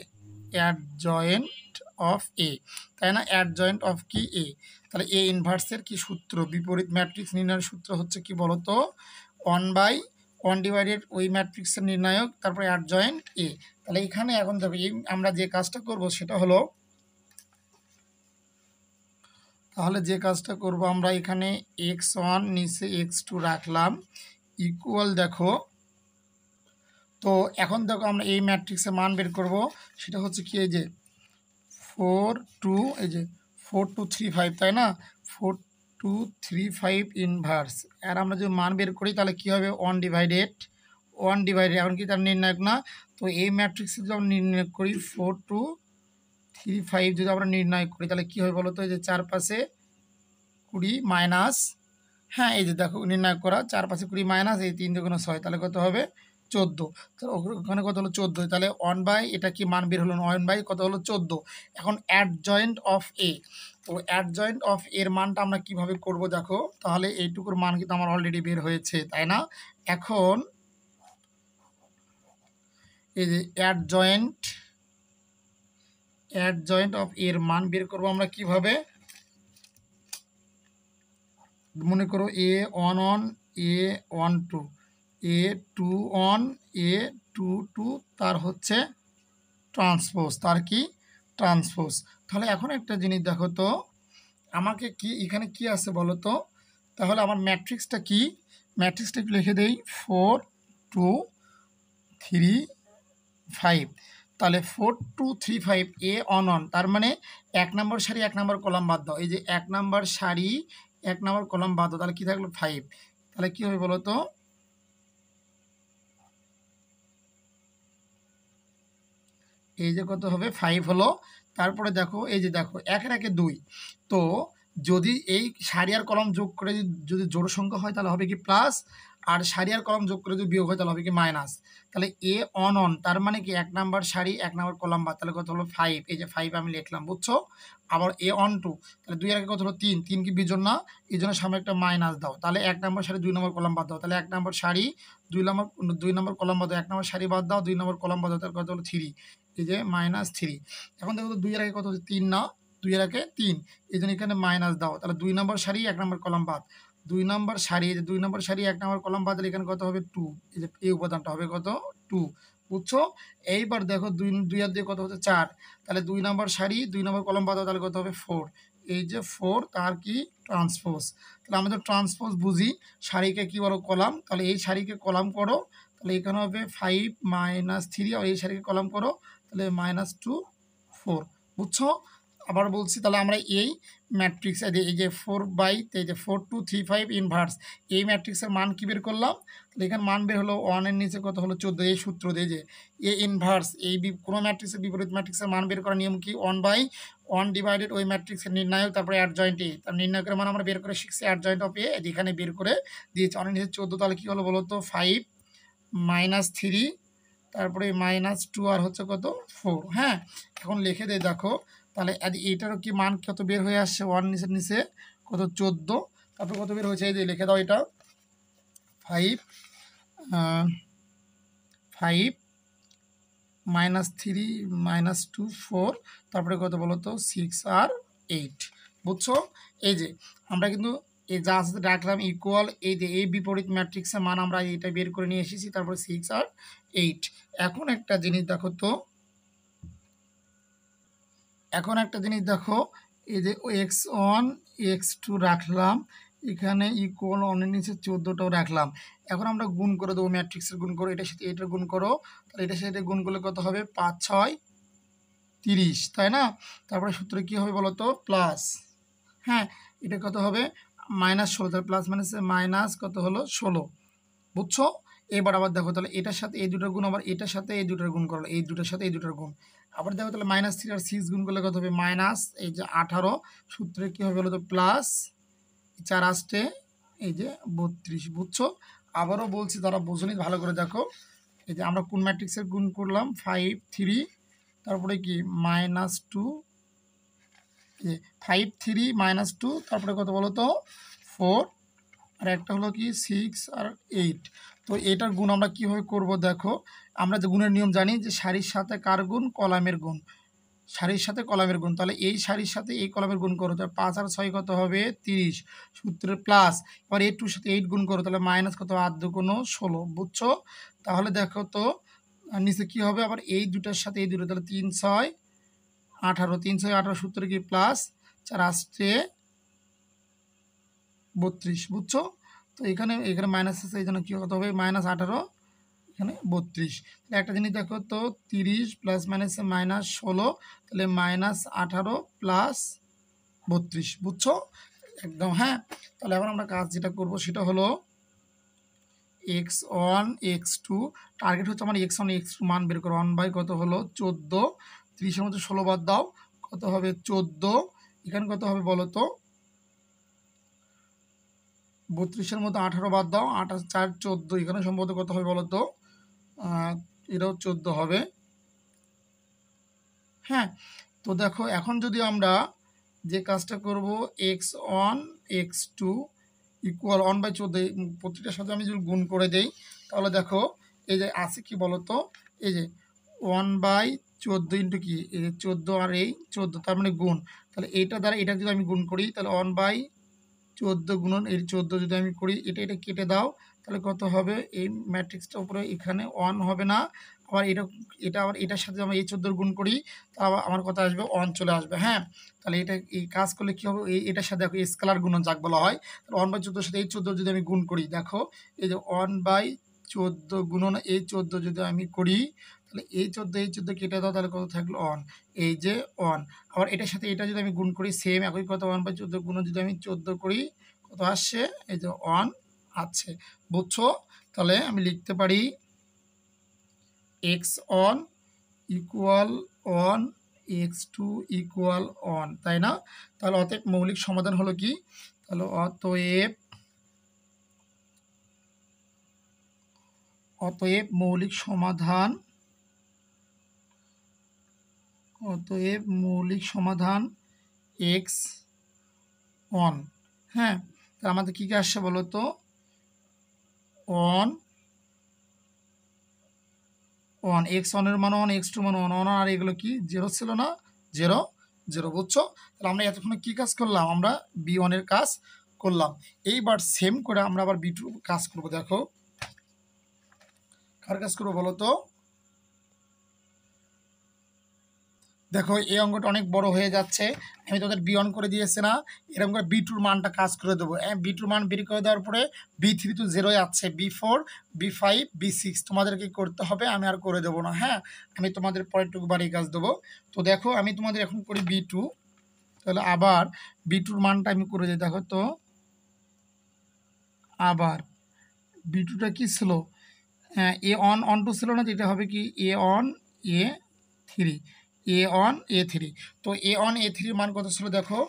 অ্যাডজয়েন্ট অফ এ, তাই না, অ্যাডজয়েন্ট অফ কি এ। তাহলে এ ইনভার্সের কি সূত্র, বিপরীত ম্যাট্রিক্স নির্ণয়ের সূত্র হচ্ছে কি বলতো 1/1 ওই ম্যাট্রিক্সের নির্ণায়ক, তারপরে অ্যাডজয়েন্ট এ। তাহলে এখানে এখন দেখো এই আমরা যে কাজটা করব সেটা হলো, তাহলে যে কাজটা করব আমরা এখানে x1 নিচে x2 রাখলাম ইকুয়াল, দেখো তো এখন দেখো আমরা এই ম্যাট্রিক্সের মান বের করব, সেটা হচ্ছে কি এই যে 4 2, এই যে 4 2 3 5, তাই না, 4 2 3 5 ইনভার্স। আর আমরা যদি মান বের করি তাহলে কি হবে 1/1, এখন কি তার নির্ণায়ক না, তো এই ম্যাট্রিক্সে যদি আমরা নির্ণয় করি 4 2 3 5 যদি আমরা নির্ণয় করি তাহলে কি হবে বলো তো, এই যে 4 পাশে 20 মাইনাস, হ্যাঁ এই যে দেখো নির্ণয় করা 4 পাশে 20 মাইনাস এই 3 2 6, তাহলে কত হবে 14, তাহলে ওখানে কত হলো 14, তাহলে 1/, এটা কি মান বের হলো 1/, কত হলো 14। এখন অ্যাডজয়েন্ট অফ এ, তো অ্যাডজয়েন্ট অফ এর মানটা আমরা কিভাবে করব দেখো, তাহলে এইটুকুর মান কিন্তু আমার অলরেডি বের হয়েছে, তাই না? এখন এই যে অ্যাডজয়েন্ট অফ এর মান বের করব আমরা কিভাবে, মনে করো A11 A12 A21 A22 তার হচ্ছে ট্রান্সপোজ, তার কি ট্রান্সপোজ। তাহলে এখন একটা জিনিস দেখো তো, আমাকে কি এখানে কি আছে বলো তো, তাহলে আমার ম্যাট্রিক্সটা কি, ম্যাট্রিক্সটা একটু লিখে দেই 4 2 3 5, তাহলে 4 2 3 5 A11, তার মানে 1 নম্বর সারি 1 নম্বর কলাম বাদ দাও, এই যে 1 নম্বর সারি 1 নম্বর কলাম বাদ দাও, তাহলে কি থাকলো 5, তাহলে কি হবে বলো তো, এই যে কত হবে 5 হলো। তারপরে দেখো এই যে দেখো 1 এর 1 2, তো যদি এই সারি আর কলম যোগ করে যদি জোড় সংখ্যা হয় তাহলে হবে কি প্লাস, আর সারি আর কলম যোগ করে যদি বিয়োগ হয় তাহলে হবে কি মাইনাস। তাহলে A11 তার মানে কি 1 নাম্বার সারি 1 নাম্বার কলাম বাদ, তাহলে কত হলো 5, এই যে 5 আমি লিখলাম, বুঝছো? আবার A12 তাহলে 2 এর আগে কত হলো 3, 3 কি বিজোড় না, এই জন্য সামনে একটা মাইনাস দাও, তাহলে 1 নাম্বার সারি 2 নম্বর কলাম বাদ দাও, তাহলে 1 নাম্বার সারি 2 নম্বর কলাম বাদ দাও, 1 নম্বর সারি বাদ দাও, 2 নম্বর কলাম বাদ দাও, তাহলে কত হলো 3, এই যে -3। এখন দেখো তো 2 এর আগে কত হচ্ছে 3 না, 2 এর আগে 3, এই জন্য এখানে মাইনাস দাও, তাহলে 2 নম্বর সারি 1 নম্বর কলাম বাদ, 2 নম্বর সারি, এই যে 2 নম্বর সারি 1 নম্বর কলাম বাদ দিলে এখানে কত হবে 2, এই যে এই উপাদানটা হবে কত 2, বুঝছো? এইবার দেখো 2 আর 2 কত হচ্ছে 4, তাহলে 2 নম্বর সারি 2 নম্বর কলাম বাদ দাও, তাহলে কত হবে 4, এই যে 4 তার কি ট্রান্সপোজ। তাহলে আমরা তো ট্রান্সপোজ বুঝি, সারিকে কি বলো কলাম, তাহলে এই সারিকে কলাম করো, তাহলে এখানে হবে 5 -3, আর এই সারিকে কলাম করো, তাহলে -2 4, বুঝছো? আবার বলছি, তাহলে আমরা এই ম্যাট্রিক্স এই যে 4/, এই যে 4 2 3 5 ইনভার্স, এই ম্যাট্রিক্সের মান কি বের করলাম, তাহলে এখানে মান বের হলো 1 এর নিচে কত হলো 14, এই সূত্র দিয়ে যে এ ইনভার্স, এই কোনো ম্যাট্রিক্সের বিপরীত ম্যাট্রিক্সের মান বের করার নিয়ম কি, 1/1 ডিভাইডেড ওই ম্যাট্রিক্সের নির্ণায়ক, তারপরে অ্যাডজয়েন্ট এ, তার নির্ণায়কের মান আমরা বের করে শিখছি অ্যাডজয়েন্ট অফ এ, এখানে বের করে দিয়েছে 1 এর নিচে 14, তাহলে কি হলো বলো তো 5 -3, তারপরে -2 আর হচ্ছে কত 4, হ্যাঁ। এখন লিখে দেয় দেখো, তাহলে এইটারও কি মান কত বের হয়ে আসছে, 1 নিচের নিচে কত 14, তারপরে কত বের হয়েছে, এই যে লিখে দাও এটা 5 5 -3 -2 4, তারপরে কত বলো তো 6 আর 8, বুঝছো? এই যে আমরা কিন্তু এই যা আছে রাখলাম ইকুয়াল, এই যে এই বিপরীত ম্যাট্রিক্সের মান আমরা এটা বের করে নিয়ে এসেছি, তারপরে 6 আর 8। এখন একটা জিনিস দেখো তো, এখন একটা জিনিস দেখো, এই যে x1 x2 রাখলাম, এখানে ইকুয়াল 1 এর নিচে 14টাও রাখলাম। এখন আমরা গুণ করে দেবো, ম্যাট্রিক্সের গুণ করো, এটার সাথে এটার গুণ করো, তাহলে এটার সাথে গুণ করলে কত হবে 5 6 30, তাই না? তারপরে সূত্র কি হবে বলো তো প্লাস, হ্যাঁ, এটা কত হবে -16, তাহলে প্লাস মাইনাসে মাইনাস কত হলো 16, বুঝছো? এবার আবার দেখো, তাহলে এটার সাথে এই দুটোর গুণ, আবার এটার সাথে এই দুটোর গুণ করো, এই দুটোর সাথে এই দুটোর গুণ, আবার দেখো তাহলে -3 আর 6 গুণ করলে কত হবে মাইনাস, এই যে 18, সূত্রে কি হবে বলো তো প্লাস 4 আসতে এই যে 32, বুঝছো? আবারও বলছি, তারা বোঝনি ভালো করে দেখো, এই যে আমরা কোন ম্যাট্রিক্সের গুণ করলাম 5 3, তারপরে কি -2, 5 3 -2, তারপরে কত বলো তো 4, আর একটা হলো কি 6 আর 8। তো এটার গুণ আমরা কীভাবে করব দেখো, আমরা যে গুণের নিয়ম জানি যে সারির সাথে কার গুণ, কলামের গুণ, সারির সাথে কলামের গুণ, তাহলে এই সারির সাথে এই কলামের গুণ করো, তাহলে 5 আর 6 কত হবে 30, সূত্রের প্লাস, এবার 8 এর সাথে 8 গুণ করো, তাহলে মাইনাস কত 8 দুগুণ 16, বুঝছো? তাহলে দেখো তো নিচে কি হবে, আবার এই দুটার সাথে এই দুটো, তাহলে 3 6 18, 3 6 18, সূত্রে কি প্লাস 4 আসছে 32, বুঝছো? তো এখানে মাইনাস আছে, এই জন্য কী কত হবে -18, এখানে 32। তাহলে একটা জিনিস দেখো তো 30 প্লাস মাইনাসে -16, তাহলে -18 প্লাস 32, বুঝছো একদম, হ্যাঁ। তাহলে এখন আমরা কাজ যেটা করব সেটা হলো x1 x2, টার্গেট হচ্ছে আমার x1 x2 মান বের করো, 1/, কত হলো 14, 30-এর মধ্যে 16 বাদ দাও, কত হবে 14, এখানে কত হবে বলো তো 32-এর মধ্যে 18 বাদ দাও, 8 আর 4 14, এখানে সম্ভবত কত হবে বলো তো এটাও 14 হবে। হ্যাঁ, তো দেখো এখন যদি আমরা যে কাজটা করব x1 x2 ইকুয়াল 1/14, প্রতিটার সাথে আমি যদি গুণ করে দেই তাহলে দেখো এই যে আছে কি বলতো, এই যে 1/14 ইন্টু কি, এই যে 14 আর এই 14, তার মানে গুণ। তাহলে এইটা দ্বারা এটা যদি আমি গুণ করি তাহলে 1/14 গুণন এই 14 যদি আমি করি, এটা এটা কেটে দাও, তাহলে কত হবে, এই ম্যাট্রিক্সটা উপরে এখানে 1 হবে না, আবার এটা আবার এটার সাথে আমরা এই 14 গুণ করি তা আবার আমার কথা আসবে 1 চলে আসবে। হ্যাঁ, তাহলে এটা এই কাজ করলে কী হবে, এটার সাথে দেখো স্কেলার গুণন যাক বলা হয়, তাহলে 1/14 সাথে এই 14 যদি আমি গুণ করি, দেখো এই যে 1/14 গুণন এই 14 যদি আমি করি, তাহলে এই 14 কেটে দাও, তাহলে কত থাকলো 1, এই যে 1। আবার এটার সাথে এটা যদি আমি গুণ করি সেম একই কথা, 1/14 গুণন যদি আমি 14 করি কত আসছে, এই যে 1 আছে। বুঝছো? তাহলে আমি লিখতে পারি x1 ইকুয়াল 1, x2 ইকুয়াল 1, তাই না? তাহলে অতএব মৌলিক সমাধান হলো কি, তাহলে অতএব মৌলিক সমাধান x1। হ্যাঁ, তা আমাদের কী আসছে বলো তো, 1 x1 এর মান 1, x2 মান 1 আর এগুলো কি 0 ছিল না, 0 0। বুঝছো? তাহলে আমরা এতক্ষণ কি কাজ করলাম, আমরা b1 এর কাজ করলাম। এইবার সেম করে আমরা আবার b2 কাজ করব। দেখো কার কাজ করবো বলো তো, দেখো এই অঙ্কটা অনেক বড় হয়ে যাচ্ছে, আমি তোদের বি1 করে দিয়েছি না, এরকম করে বি2 মানটা কাজ করে দেবো। বি2 মান বের করে দেওয়ার পরে বি3 তো 0 আছে, বি4 বি5 বি6 তোমাদেরকে করতে হবে, আমি আর করে দেবো না। হ্যাঁ, আমি তোমাদের পরেরটুকু বাড়িয়ে কাজ দেবো। তো দেখো আমি তোমাদের এখন করি বি2, তাহলে আবার বি2 মানটা আমি করে দিই। দেখো তো আবার বি2টা কি ছিল, A1 A2 ছিল না, যেটা হবে কি A1 A3 তো A1 A3 মান কত ছিল, দেখো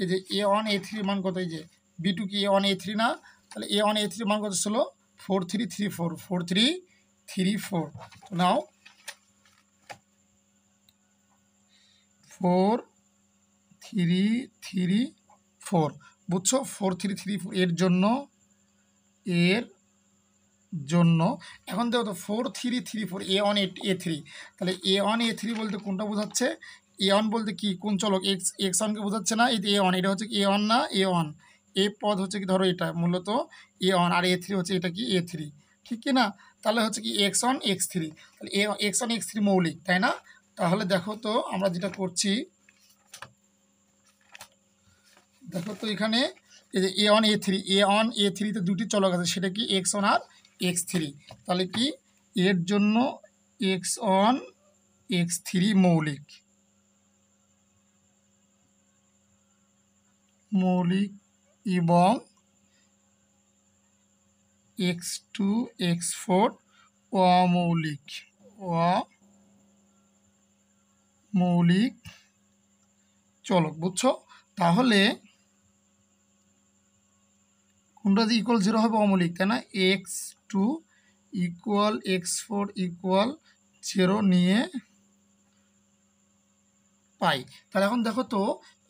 এই যে A1 A3 মান কত, এই যে B2 কি A1 A3 না, তাহলে A1 A3 মান কত ছিল 4334 তো নাও 4334, বুঝছো? 4334 এর জন্য এখন দেখো তো 4334 A1 A3, তাহলে A1 A3 বলতে কোনটা বোঝাচ্ছে, A1 বলতে কি কোন চলক x1কে বোঝাচ্ছে না, এই A1, এটা হচ্ছে A1 না, A1 এ পদ হচ্ছে কি, ধরো এটা মূলত A1 আর A3 হচ্ছে এটা কি A3, ঠিক কি না? তাহলে হচ্ছে কি x1 x3, তাহলে x1 x3 মৌলিক, তাই না? তাহলে দেখো তো আমরা যেটা করছি, দেখো তো এখানে এই যে A1 A3 তে দুটি চলক আছে, সেটা কি x1 আর x3, তাহলে কি এর জন্য x1 x3 মৌলিক এবং x2 x4 অমৌলিক চলক। বুঝছো? তাহলে কোনটা যে ইকুয়াল 0 হবে, অমৌলিক, তাই না? x2 ইকুয়াল x4 ইকুয়াল 0 নিয়ে পাই। তাহলে এখন দেখো তো,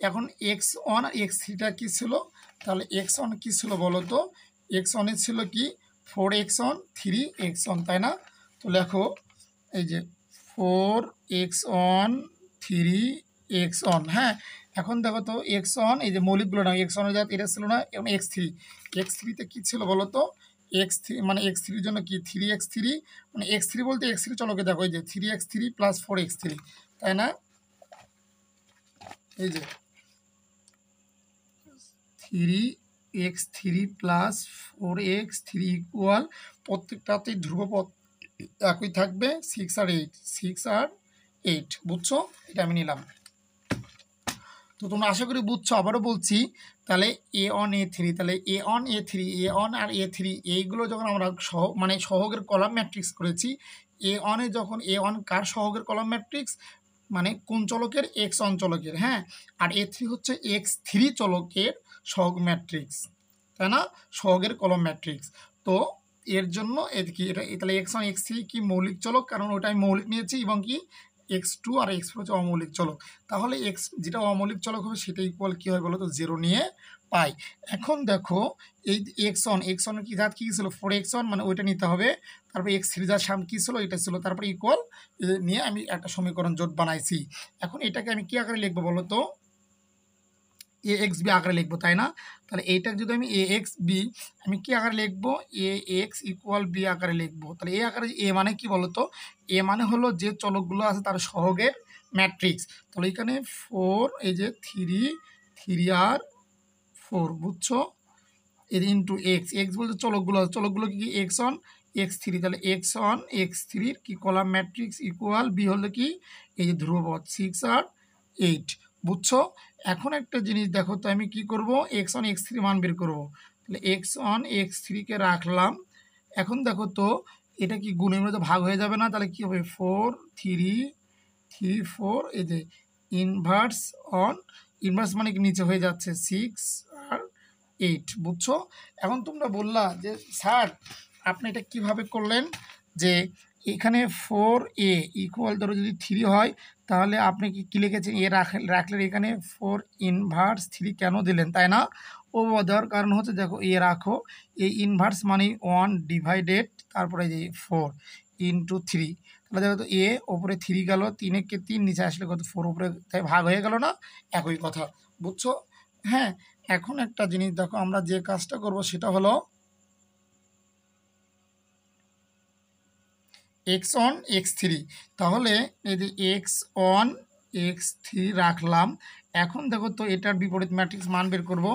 এখন x1 আর x3টা কী ছিল, তাহলে x1 কী ছিল বলো তো, x1 এর ছিল কি 4x1 3x1, তাই না? তো লেখো এই যে 4x1 3x1। হ্যাঁ, এখন দেখো তো x1 এই যে মৌলিকগুলো না, x1 এর জাত এটা ছিল না, এবং x3তে কী ছিল বলো তো, x3 মানে x3-র জন্য কি 3x3, মানে x3 বলতে x3 চলকে দেখো এই যে 3x3 প্লাস 4x3, তাই না? এই যে 3x3 প্লাস 4x3 ইকুয়াল, প্রত্যেকটাতেই ধ্রুবপদ একই থাকবে 6 আর 8। বুঝছো? এটা আমি নিলাম। তো তোমরা আশা করি বুঝছো। আবারও বলছি, তাহলে A1 A3, তাহলে A1 আর A3 এইগুলো যখন আমরা মানে সহগের কলাম ম্যাট্রিক্স করেছি, A1 যখন A1 কার সহগের কলাম ম্যাট্রিক্স, মানে কোন চলকের, x1 চলকের। হ্যাঁ, আর A3 হচ্ছে x3 চলকের সহগ ম্যাট্রিক্স, তাই না? সহগের কলম ম্যাট্রিক্স। তো এর জন্য কি এটা তাহলে x1 x3 কি মৌলিক চলক, কারণ ওটা আমি মৌলিক নিয়েছি, এবং কি x2 আর x4 হচ্ছে অমৌলিক চলক। তাহলে x যেটা অমৌলিক চলক হবে সেটা ইকুয়াল কী হয় বলো তো, 0 নিয়ে পাই। এখন দেখো এই x1 এর কি জাত কী ছিল, 4x1, মানে ওইটা নিতে হবে। তারপর x3 যার সাম কী ছিল, এটা ছিল। তারপরে ইকুয়াল নিয়ে আমি একটা সমীকরণ জোট বানাইছি। এখন এটাকে আমি কী আকারে লিখবো বলো তো, এ এক্স বি আকারে লিখবো, তাই না? তাহলে এইটা যদি আমি এ এক্স বি, আমি কী আকারে লিখবো, এ এক্স ইকুয়াল বি আকারে লিখবো। তাহলে এ আকারে এ মানে কি বলতো, এ মানে হলো যে চলকগুলো আছে তার সহগের ম্যাট্রিক্স। তাহলে এখানে 4, এই যে 3 আর 4, বুঝছো, এর ইন্টু এক্স, এক্স বলতে চলকগুলো কি x1 x3, তাহলে x1 x3 কি কলাম ম্যাট্রিক্স ইকুয়াল বি হলো কি এই যে ধ্রুবপদ 6 আর 8, বুঝছো। এখন একটা জিনিস দেখো তো, আমি কি করব, x1 x3 মান বের করব। তাহলে x1 x3 কে রাখলাম। এখন দেখো তো এটা কি গুণের মধ্যে ভাগ হয়ে যাবে না, তাহলে কি হবে 4 3 3 4, এই যে ইনভার্স মানে কি নিচে হয়ে যাচ্ছে 6 আর 8, বুঝছো। এখন তোমরা বললা যে স্যার আপনি এটা কিভাবে করলেন, যে এখানে 4a ইকুয়াল ধরো যদি 3 হয়, তাহলে আপনি কি লিখেছেন এ রাখলেন, এখানে 4 ইনভার্স 3 কেন দিলেন, তাই না? ও দেওয়ার কারণ হচ্ছে দেখো এ রাখো, এই ইনভার্স মানে 1 ডিভাইডেড তারপরে যে 4 ইন্টু 3, তাহলে দেখো তো এ ওপরে 3 গেল, 3 কে 3 নিচে আসলে কত 4 উপরে, তাই ভাগ হয়ে গেল না, একই কথা, বুঝছো। হ্যাঁ, এখন একটা জিনিস দেখো, আমরা যে কাজটা করব সেটা হলো x1 x3, তাহলে এই যে x1 x3 রাখলাম। এখন দেখো তো এটার বিপরীত ম্যাট্রিক্স মান বের করব।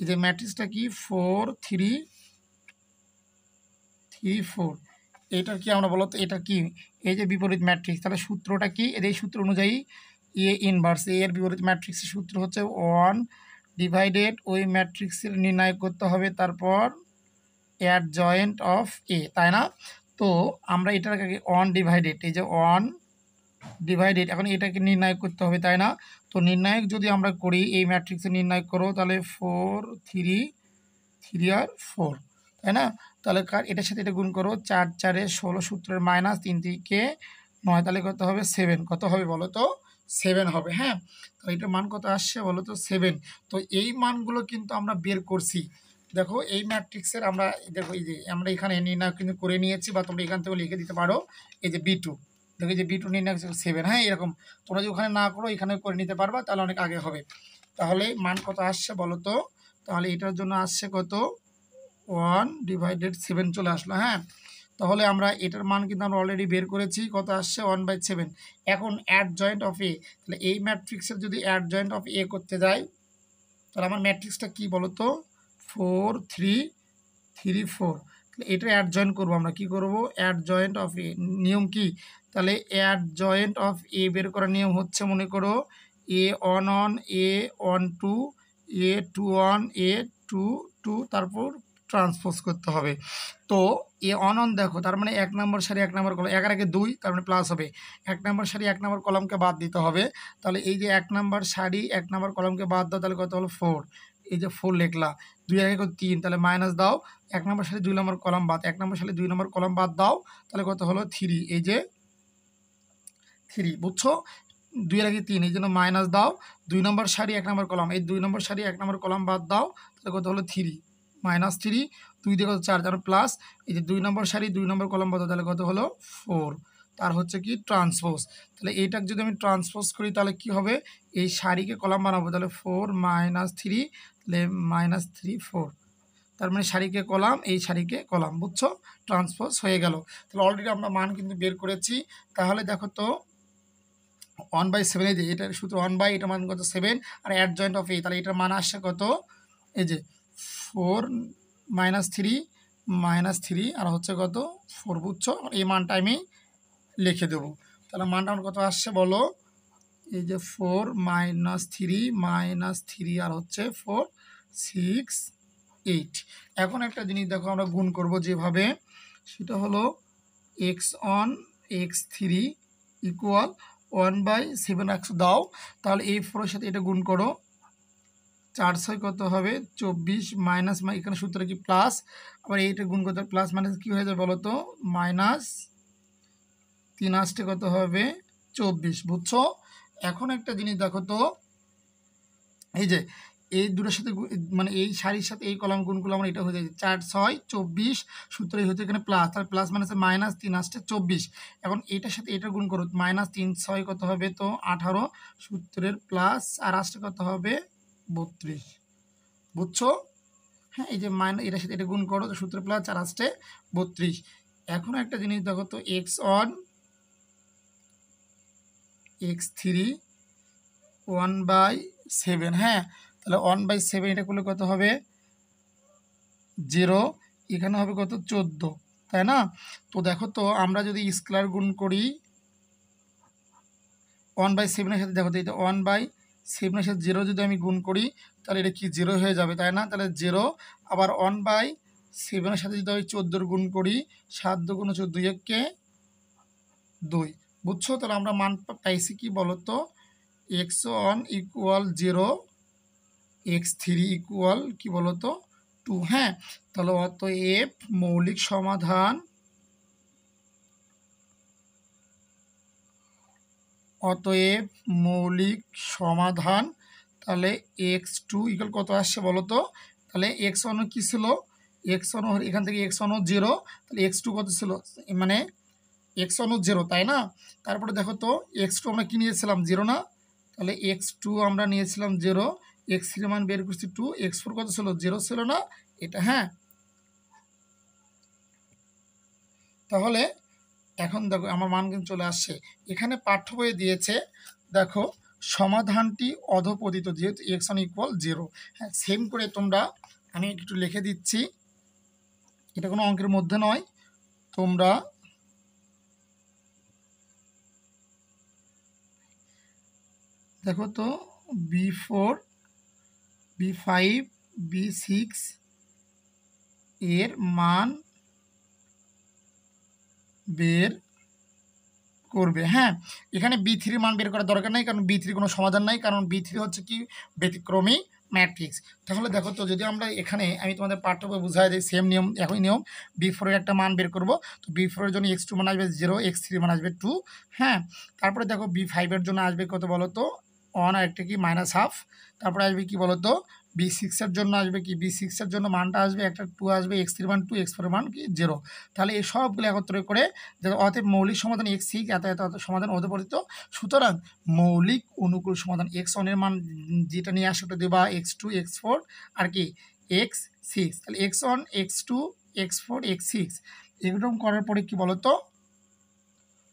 এই যে ম্যাট্রিক্সটা কি 4 3 3 4, এটার কি আমরা বলো তো, এটা কি এই যে বিপরীত ম্যাট্রিক্স, তাহলে সূত্রটা কি, এই সূত্র অনুযায়ী এ ইনভার্স এর বিপরীত ম্যাট্রিক্সের সূত্র হচ্ছে 1 ডিভাইডেড ওই ম্যাট্রিক্সের নির্ণয় করতে হবে, তারপর অ্যাডজয়েন্ট অফ এ, তাই না? তো আমরা এটাকে 1 ডিভাইডেড, এই যে 1 ডিভাইডেড, এখন এটাকে নির্ণয় করতে হবে, তাই না? তো নির্ণায়ক যদি আমরা করি, এই ম্যাট্রিক্সে নির্ণয় করো, তাহলে 4 3 3 আর 4, তাই না? তাহলে এটার সাথে এটা গুণ করো, 4 4 16, সূত্রের মাইনাস 3 3 9, তাহলে কত হবে 7, কত হবে বলো তো 7 হবে। হ্যাঁ, তো এটার মান কত আসছে বলো তো 7। তো এই মানগুলো কিন্তু আমরা বের করছি। দেখো এই ম্যাট্রিক্সের আমরা দেখো এই যে আমরা এখানে নির্ণয় কিন্তু করে নিয়েছি, বা তোমরা এখান থেকে লিখে দিতে পারো, এই যে B2, দেখো এই যে B2 নির্ণয় 7। হ্যাঁ, এরকম তোমরা যদি ওখানে না করো এখানে করে নিতে পারবা, তাহলে অনেক আগে হবে। তাহলে মান কত আসছে বলো তো, তাহলে এটার জন্য আসছে কত 1 ডিভাইডেড 7 চলে আসলো। হ্যাঁ, তাহলে আমরা এটার মান কিন্তু আমরা অলরেডি বের করেছি, কত আসছে 1/7। এখন অ্যাড জয়েন্ট অফ এ, তাহলে এই ম্যাট্রিক্সের যদি অ্যাড জয়েন্ট অফ এ করতে যাই, তাহলে আমার ম্যাট্রিক্সটা কি বলো তো 4 3 3 4, তাহলে এটা অ্যাড জয়েন্ট করবো আমরা, কি করব অ্যাড জয়েন্ট অফ এ, নিয়ম কি, তাহলে অ্যাড জয়েন্ট অফ এ বের করার নিয়ম হচ্ছে, মনে করো A one one A one two A two one A two two, তারপর ট্রান্সপোজ করতে হবে। তো এ অন অন দেখো, তার মানে 1 নম্বর সারি 1 নম্বর কলম, 1 এর আগে 2, তার মানে প্লাস হবে, 1 নম্বর সারি 1 নম্বর কলমকে বাদ দিতে হবে। তাহলে এই যে 1 নম্বর সারি 1 নম্বর কলমকে বাদ দাও, তাহলে কত হলো 4, এই যে 4 লিখলা, 2 এর আগে 3, তাহলে মাইনাস দাও, 1 নম্বর সারি 2 নম্বর কলম বাদ, 1 নম্বর সারি 2 নম্বর কলম বাদ দাও, তাহলে কত হলো 3, এই যে 3, বুঝছো। 2 এর আগে 3, এই জন্য মাইনাস দাও, 2 নম্বর সারি 1 নম্বর কলম, এই 2 নম্বর সারি 1 নম্বর কলম বাদ দাও, তাহলে কত হলো 3, মাইনাস 3, 2 দিয়ে কত 4, তাহলে প্লাস, এই যে 2 নম্বর সারি 2 নম্বর কলম বাদ দাও, তাহলে কত হলো 4, তার হচ্ছে কি ট্রান্সপোজ। তাহলে এইটাকে যদি আমি ট্রান্সপোজ করি, তাহলে কি হবে, এই সারিকে কলাম বানাবো, তাহলে 4 -3, তাহলে -3 4, তার মানে সারিকে কলাম, এই সারিকে কলাম, বুঝছো, ট্রান্সপোজ হয়ে গেল। তাহলে অলরেডি আমরা মান কিন্তু বের করেছি। তাহলে দেখো তো 1/7, এই যে এটার সূত্র 1 বাই, এটার মান কত 7, আর অ্যাড জয়েন্ট অফ এ, তাহলে এটার মান আসছে কত, এই যে 4 -3 আর হচ্ছে কত 4, বুঝছো, এই মানটা আমি লিখে দেবো। তাহলে মানটা আমার কত আসছে বলো, এই যে 4 -3 আর হচ্ছে 4 6 8। এখন একটা জিনিস দেখো, আমরা গুণ করব যেভাবে, সেটা হলো x1 x3 ইকুয়াল 1/7 দাও, তাহলে এই 4 এর সাথে এটা গুণ করো, 4 6 কত হবে 24 মাইনাস এখানে সূত্র কি প্লাস, আবার এইটা গুণ করতে প্লাস মাইনাস কী হয়ে যাবে বলো তো মাইনাস 3 8 কত হবে 24, বুঝছো? এখন একটা জিনিস দেখো তো, এই যে এই দুটোর সাথে মানে এই সারির সাথে এই কলাম গুণ করলে আমার এটা হয়ে যায় 4 6 24, সূত্রই হচ্ছে এখানে প্লাস, তার প্লাস মাইনাসে মাইনাস 3 8 24। এখন এটার সাথে এটা গুণ করো, মাইনাস 3 6 কত হবে তো 18, সূত্রের প্লাস আর 8 কত হবে 32, বুঝছো? হ্যাঁ, এই যে মাইনাস এটার সাথে এটা গুণ করো তো সূত্রের প্লাস আর 8 32। এখন একটা জিনিস দেখো তো x1 x3 1/7, হ্যাঁ, তাহলে 1/7 এটা করলে কত হবে 0, এখানে হবে কত 14, তাই না? তো দেখো তো আমরা যদি স্কয়ার গুণ করি 1/7 এর সাথে, দেখো তো এটা 1/7 এর সাথে 0 যদি আমি গুণ করি তাহলে এটা কি 0 হয়ে যাবে, তাই না? তাহলে 0, আবার 1/7 এর সাথে যদি আমি 14 গুণ করি 7 2 × 14 2 1 2, বুঝছো? তাহলে আমরা মান পাইছি কি বলো তো x1 = 0, x3 = কি বলো তো 2, হ্যাঁ। তাহলে অতএব মৌলিক সমাধান, তাহলে x2 = কত আসছে বলো তো, তাহলে x1 কি ছিল, x1 এখান থেকে x1 0, তাহলে x2 কত ছিল, মানে x1 0, তাই না? তারপরে দেখো তো x2 আমরা কি নিয়েছিলাম 0 না, তাহলে x2 আমরা নিয়েছিলাম 0, x3 মান বের করছি 2, x4 কত ছিল 0 ছিল না এটা, হ্যাঁ। তাহলে এখন দেখো আমার মান কিন্তু চলে আসছে, এখানে পাঠ্য বইয়ে দিয়েছে দেখো সমাধানটি অধপতিত যেহেতু x1 = 0, হ্যাঁ। সেম করে তোমরা, আমি একটু লিখে দিচ্ছি, এটা কোনো অঙ্কের মধ্যে নয়, তোমরা দেখো তো B4 B5 B6 এর মান বের করবে, হ্যাঁ। এখানে B3 মান বের করার দরকার নাই, কারণ B3 কোনো সমাধান নাই, কারণ B3 হচ্ছে কি ব্যতিক্রমী ম্যাট্রিক্স। তাহলে দেখো তো যদি আমরা এখানে আমি তোমাদের পাঠ্য বই বুঝাই দিই, সেম নিয়ম, একই নিয়ম। B4 এর একটা মান বের করব, তো B4 এর জন্য x2 মান আসবে 0, x3 মান আসবে 2, হ্যাঁ। তারপরে দেখো B5 এর জন্য আসবে কত বলো তো 1 আর একটা কি -1/2, তারপরে আসবে কি বলো তো B6 এর জন্য আসবে কি, B6 এর জন্য মানটা আসবে একটা 2 আসবে, x3 মান 2, x4 মান কি 0। তাহলে এই সবগুলো একত্র করে অতএব মৌলিক সমাধান x6 এত এত এত সমাধান অধপতিত, সুতরাং মৌলিক অনুকূল সমাধান x1 এর মান যেটা নিয়ে আসে ওটা দেবা x2 x4 আর কি x6, তাহলে x1 x2 x4 x6 এরকম করার পরে কি বলো তো,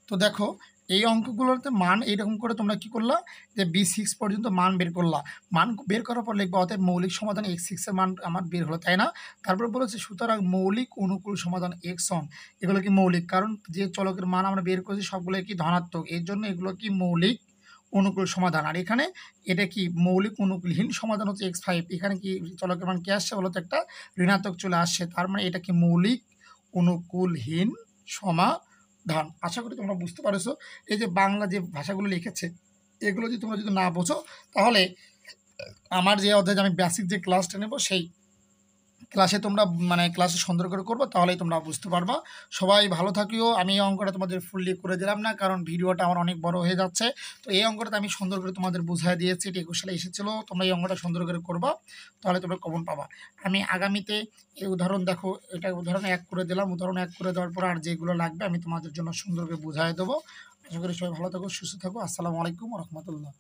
তো দেখো এই অঙ্কগুলোতে মান এইরকম করে তোমরা কি করলা যে B6 পর্যন্ত মান বের করলা, মান বের করার পর লিখবা অতএব মৌলিক সমাধান x6 এর মান আমার বের হলো, তাই না? তারপর বলেছে সুতরাং মৌলিক অনুকূল সমাধান x1, এগুলো কি মৌলিক, কারণ যে চলকের মান আমরা বের করেছি সবগুলো কি ধনাত্মক, এর জন্য এগুলো কি মৌলিক অনুকূল সমাধান। আর এখানে এটা কি মৌলিক অনুকূলহীন সমাধান হচ্ছে x5, এখানে কি চলকের মান কি আসছে বলতো একটা ঋণাত্মক চলে আসছে, তার মানে এটা কি মৌলিক অনুকূলহীন সমাধান। আশা করি তোমরা বুঝতে পারছো। এই যে বাংলা যে ভাষাগুলো লিখেছে এগুলো যদি তোমরা যদি না বোঝো তাহলে আমার যে অধ্যায়ে আমি বেসিক যে ক্লাসটা নেব সেই ক্লাসে তোমরা মানে ক্লাসে সুন্দর করে করবো, তাহলেই তোমরা বুঝতে পারবা। সবাই ভালো থাকিও। আমি এই অঙ্কটা তোমাদের ফুললি করে দিলাম না, কারণ ভিডিওটা আমার অনেক বড় হয়ে যাচ্ছে। তো এই অঙ্কটা আমি সুন্দর করে তোমাদের বুঝাই দিয়েছি, এটা 21 সালে এসেছিলো। তোমরা এই অঙ্কটা সুন্দর করে করবা, তাহলে তোমরা কমন পাবা। আমি আগামীতে এই উদাহরণ দেখো, এটা উদাহরণ 1 করে দিলাম, উদাহরণ 1 করে দেওয়ার পর আর যেগুলো লাগবে আমি তোমাদের জন্য সুন্দর করে বুঝাই দেবো। আশা করি সবাই ভালো থাকো, সুস্থ থাকো। আসসালামু আলাইকুম ওয়া রাহমাতুল্লাহ।